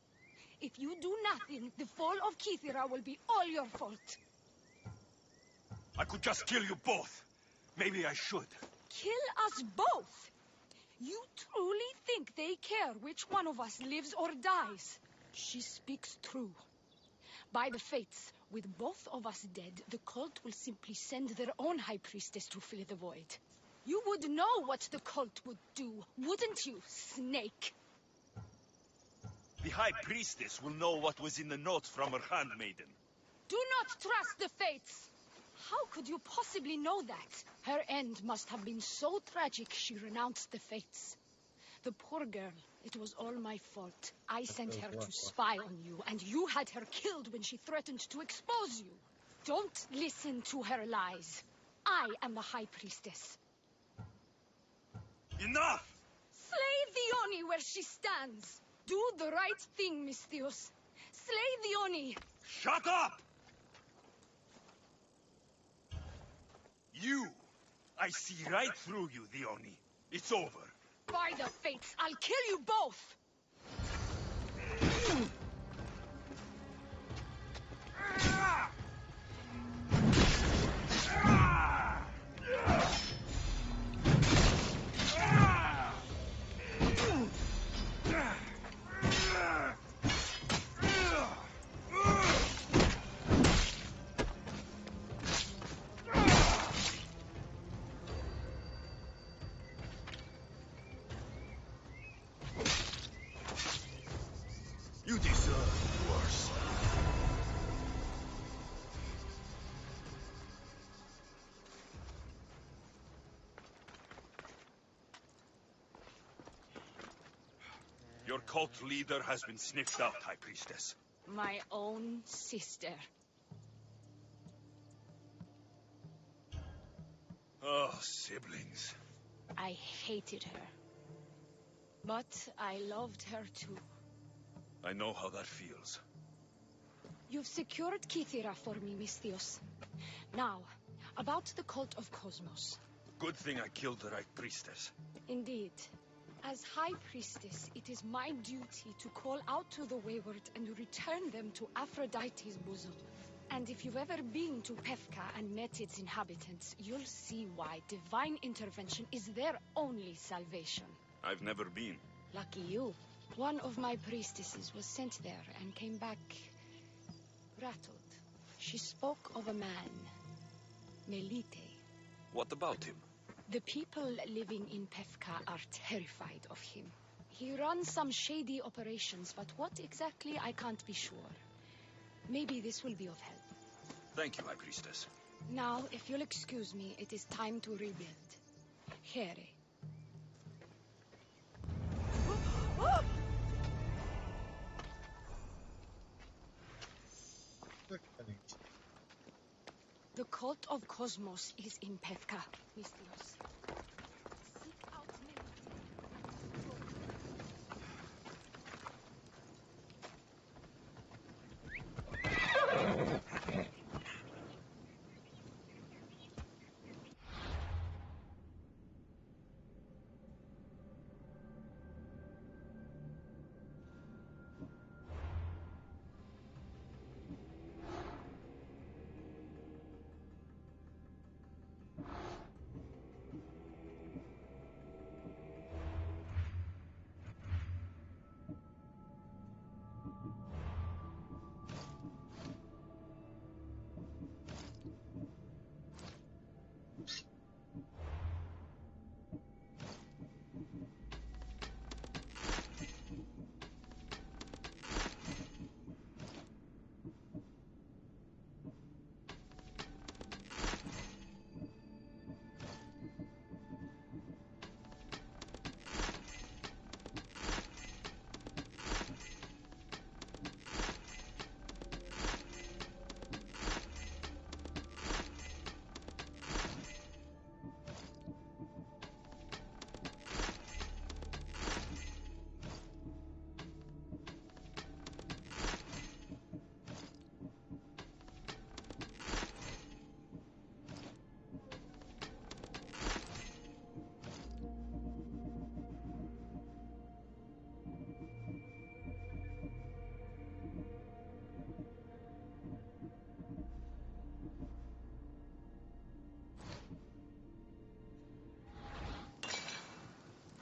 If you do nothing, the fall of Kithira will be all your fault. I could just kill you both. Maybe I should. Kill us both? You truly think they care which one of us lives or dies? She speaks true. By the fates, with both of us dead, the cult will simply send their own high priestess to fill the void. You would know what the cult would do, wouldn't you, snake? The High Priestess will know what was in the note from her handmaiden. Do not trust the fates! How could you possibly know that? Her end must have been so tragic she renounced the fates. The poor girl, it was all my fault. I sent her to spy on you, and you had her killed when she threatened to expose you. Don't listen to her lies. I am the High Priestess. Enough! Slay the Oni where she stands. Do the right thing, Misthios. Slay the Oni. Shut up! You! I see right through you, the Oni. It's over. By the fates, I'll kill you both! You deserve worse. Your cult leader has been sniffed out, High Priestess. My own sister. Oh, siblings. I hated her. But I loved her too. I know how that feels. You've secured Kithira for me, Misthios. Now, about the cult of Cosmos. Good thing I killed the right priestess. Indeed. As High Priestess, it is my duty to call out to the wayward and return them to Aphrodite's bosom. And if you've ever been to Pefka and met its inhabitants, you'll see why divine intervention is their only salvation. I've never been. Lucky you. One of my priestesses was sent there and came back rattled. She spoke of a man, Melite. What about him? The people living in Pefka are terrified of him. He runs some shady operations, but what exactly, I can't be sure. Maybe this will be of help. Thank you, High Priestess. Now, if you'll excuse me, it is time to rebuild. Here. The cult of Cosmos is in Pefka, Misthios. Seek out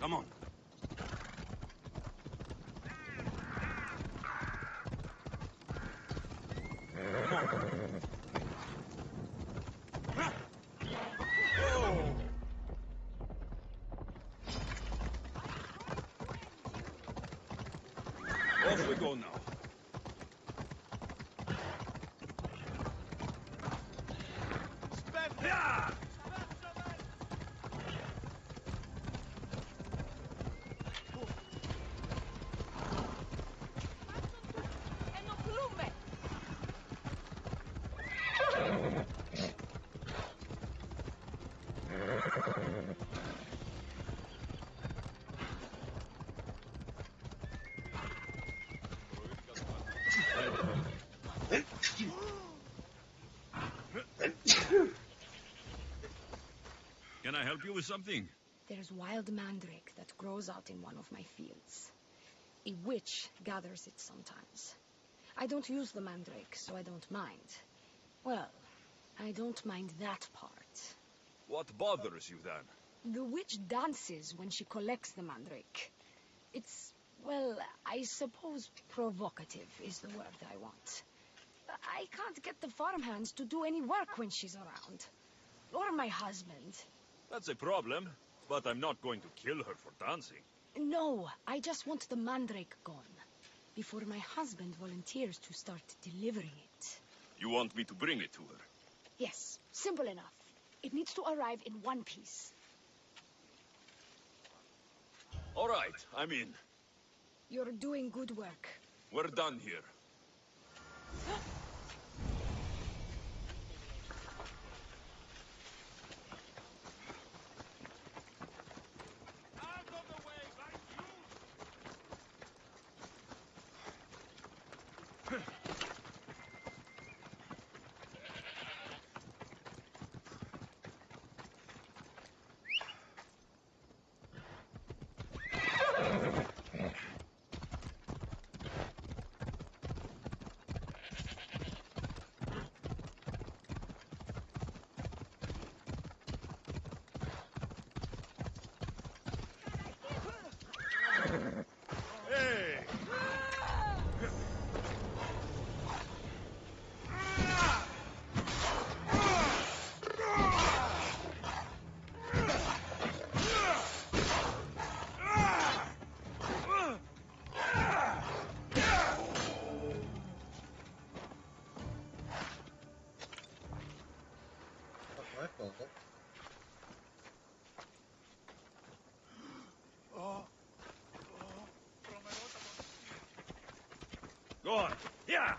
Come on. help you with something? There's wild mandrake that grows out in one of my fields. A witch gathers it sometimes. I don't use the mandrake, so I don't mind. Well, I don't mind that part. What bothers you then? The witch dances when she collects the mandrake. It's, well, I suppose provocative is the word I want. I can't get the farmhands to do any work when she's around. Or my husband. That's a problem, but I'm not going to kill her for dancing. No, I just want the mandrake gone. Before my husband volunteers to start delivering it. You want me to bring it to her? Yes, simple enough. It needs to arrive in one piece. All right, I'm in. You're doing good work. We're done here. My fault. Go on. Yeah!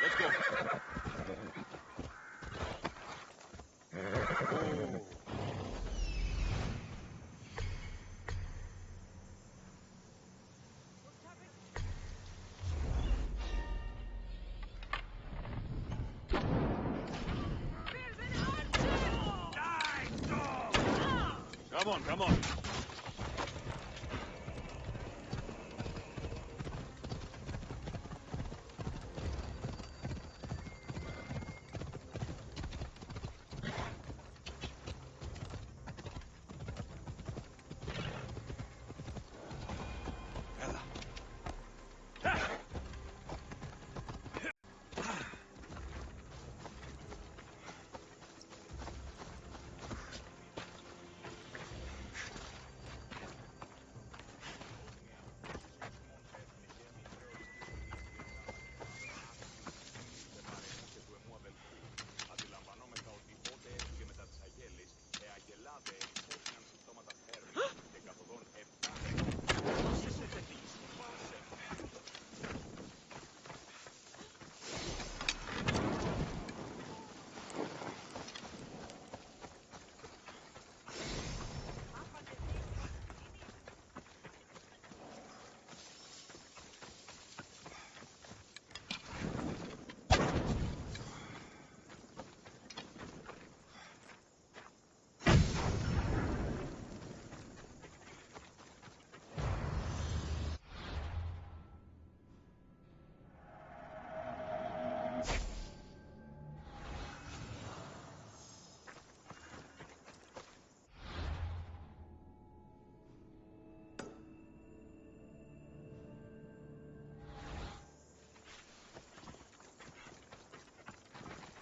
Let's go. Come on, come on.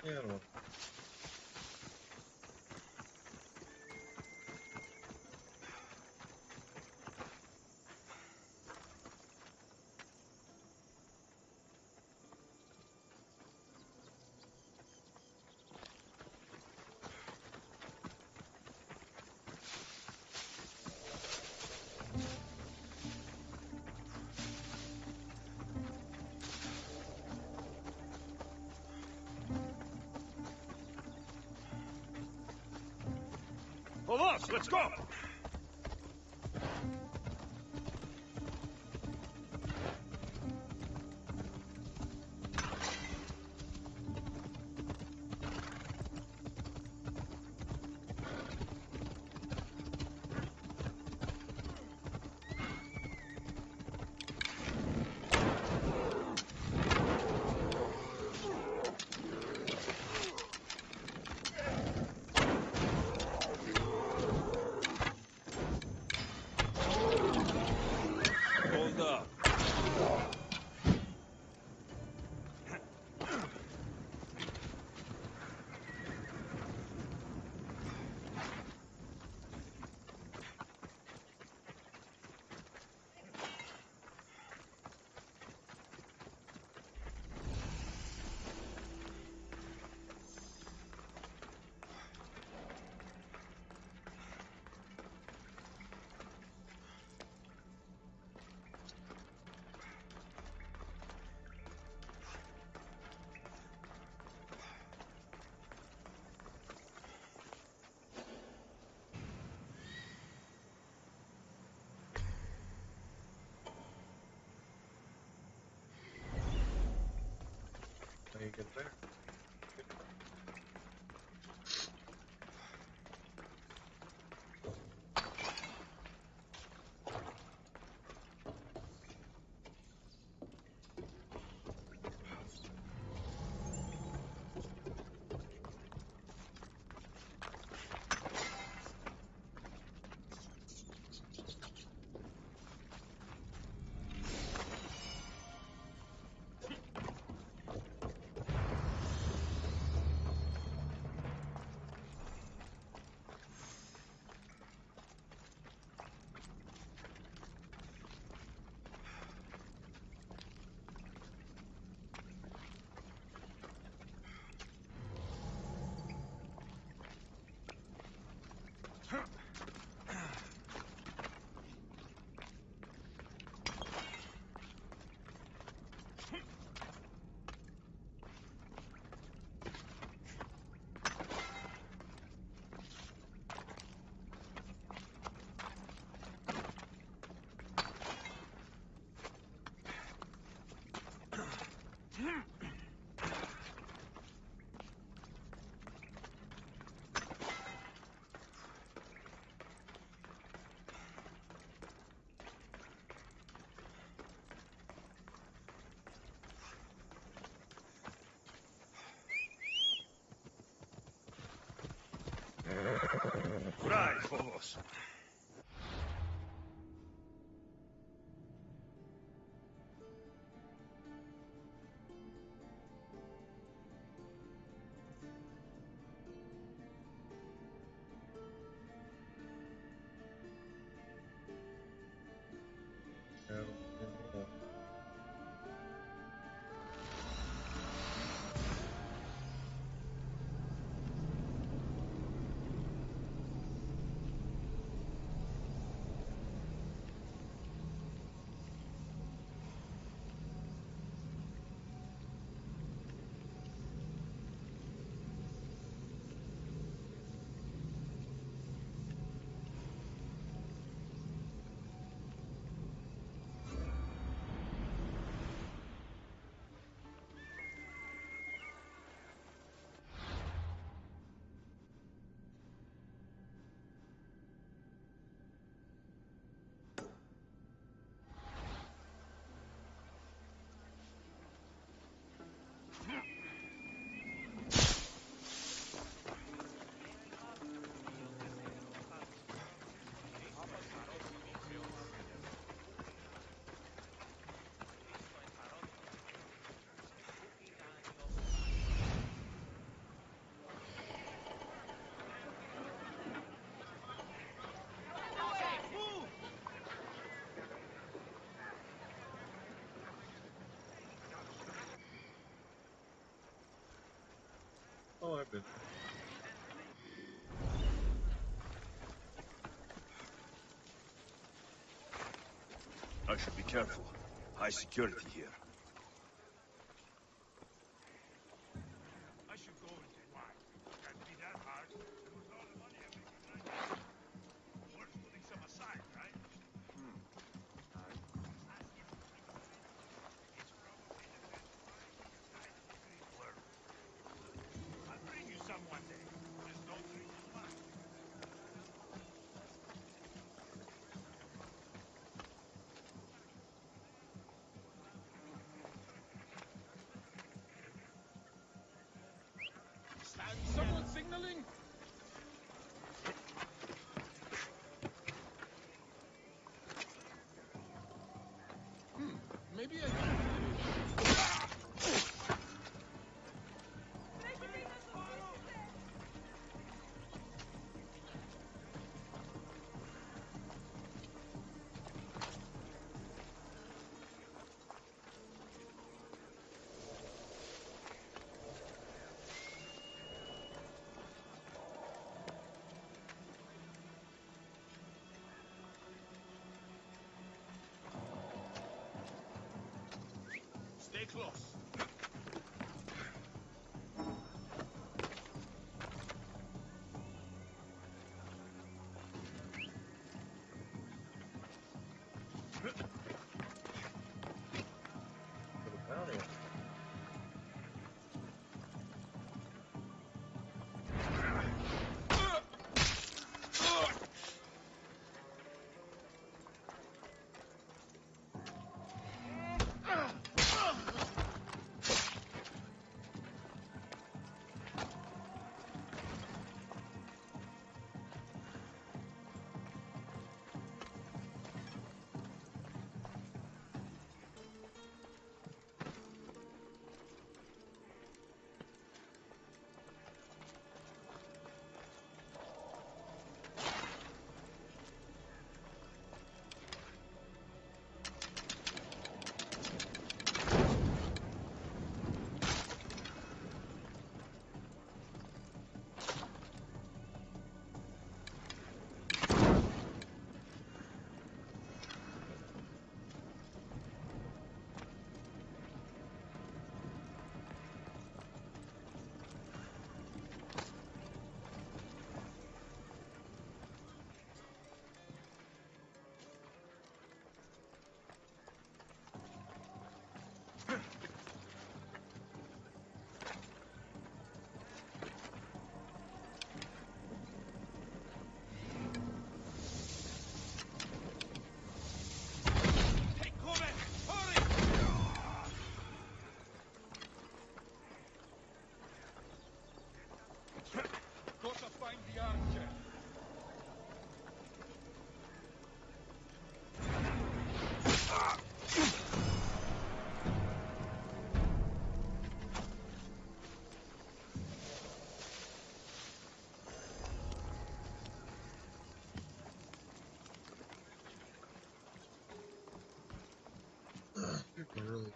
Mierda. Follow us! Let's go! Hold up. How you get there? Right, Phobos. Oh, I've been. I should be careful. High security here. I should go into wine. Can't be that hard. Lose all the money I'm making right now. Maybe I can. Stay close. Put a bounty on. Gotta find the archer. People really.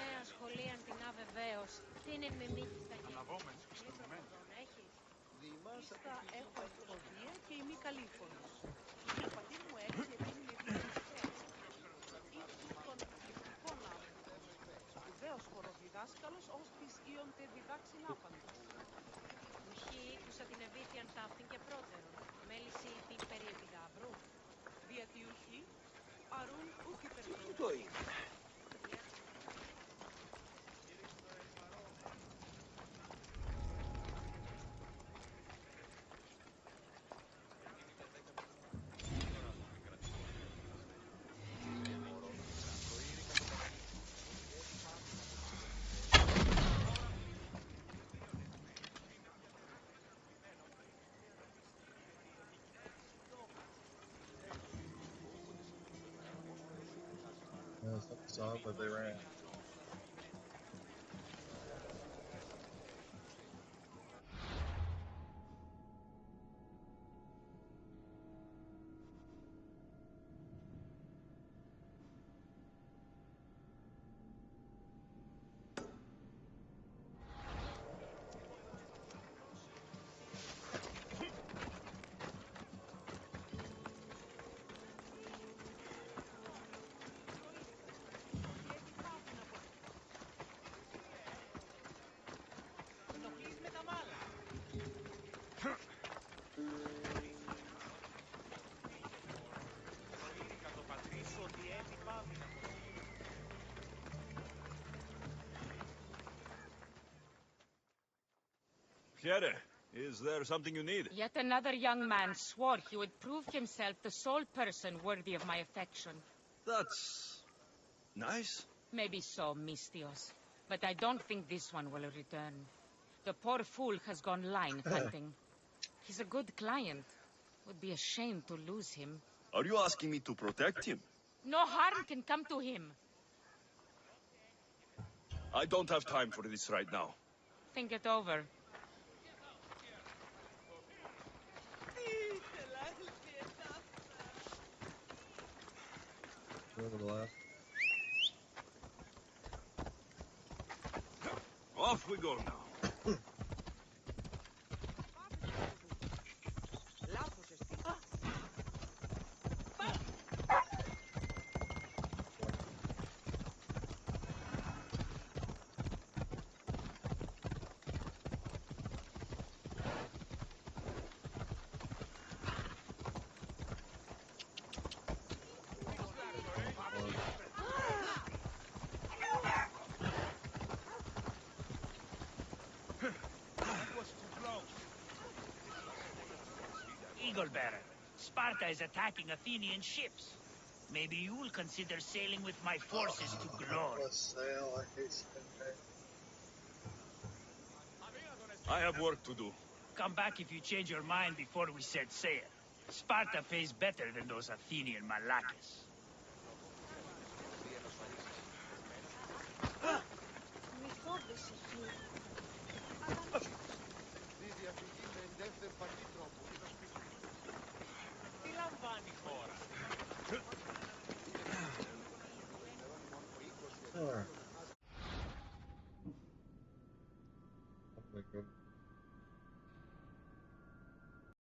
Νέα σχολή αντινά βεβαίως. Τι είναι με μύτη στα χέρια. Αναβόμεν εις το λιμένο. Έχεις. Ίστα έχω ευκοδία και είμαι καλήφωνος. Ο πατήρ μου έλεγε ότι είναι δίθεν πρέσβης. Ήτου των θλιπτικών άφριτων. Σπουδαίος χοροδιδάσκαλος, ως της ίοντε διδάξιν άπαντας. Ουχή ήκουσα την εβήθιαν ταύτην και πρώτερον. Μέληση την περί επιδαύρου. Διότι ουχή, αρούν ουκ υπερδόσεις. Το είναι. That's not the song, but they ran. Chiere, is there something you need? Yet another young man swore he would prove himself the sole person worthy of my affection. That's... nice. Maybe so, Mistios. But I don't think this one will return. The poor fool has gone line hunting. He's a good client. Would be a shame to lose him. Are you asking me to protect him? No harm can come to him. I don't have time for this right now. Think it over. Over the left. Off we go now. Eagle Bearer, Sparta is attacking Athenian ships. Maybe you'll consider sailing with my forces to glory. Let's sail. I hate spending. I have work to do. Come back if you change your mind before we set sail. Sparta pays better than those Athenian malakis. We thought this is you. Τι λαμβάνει χώρα? Alright. Oh my god.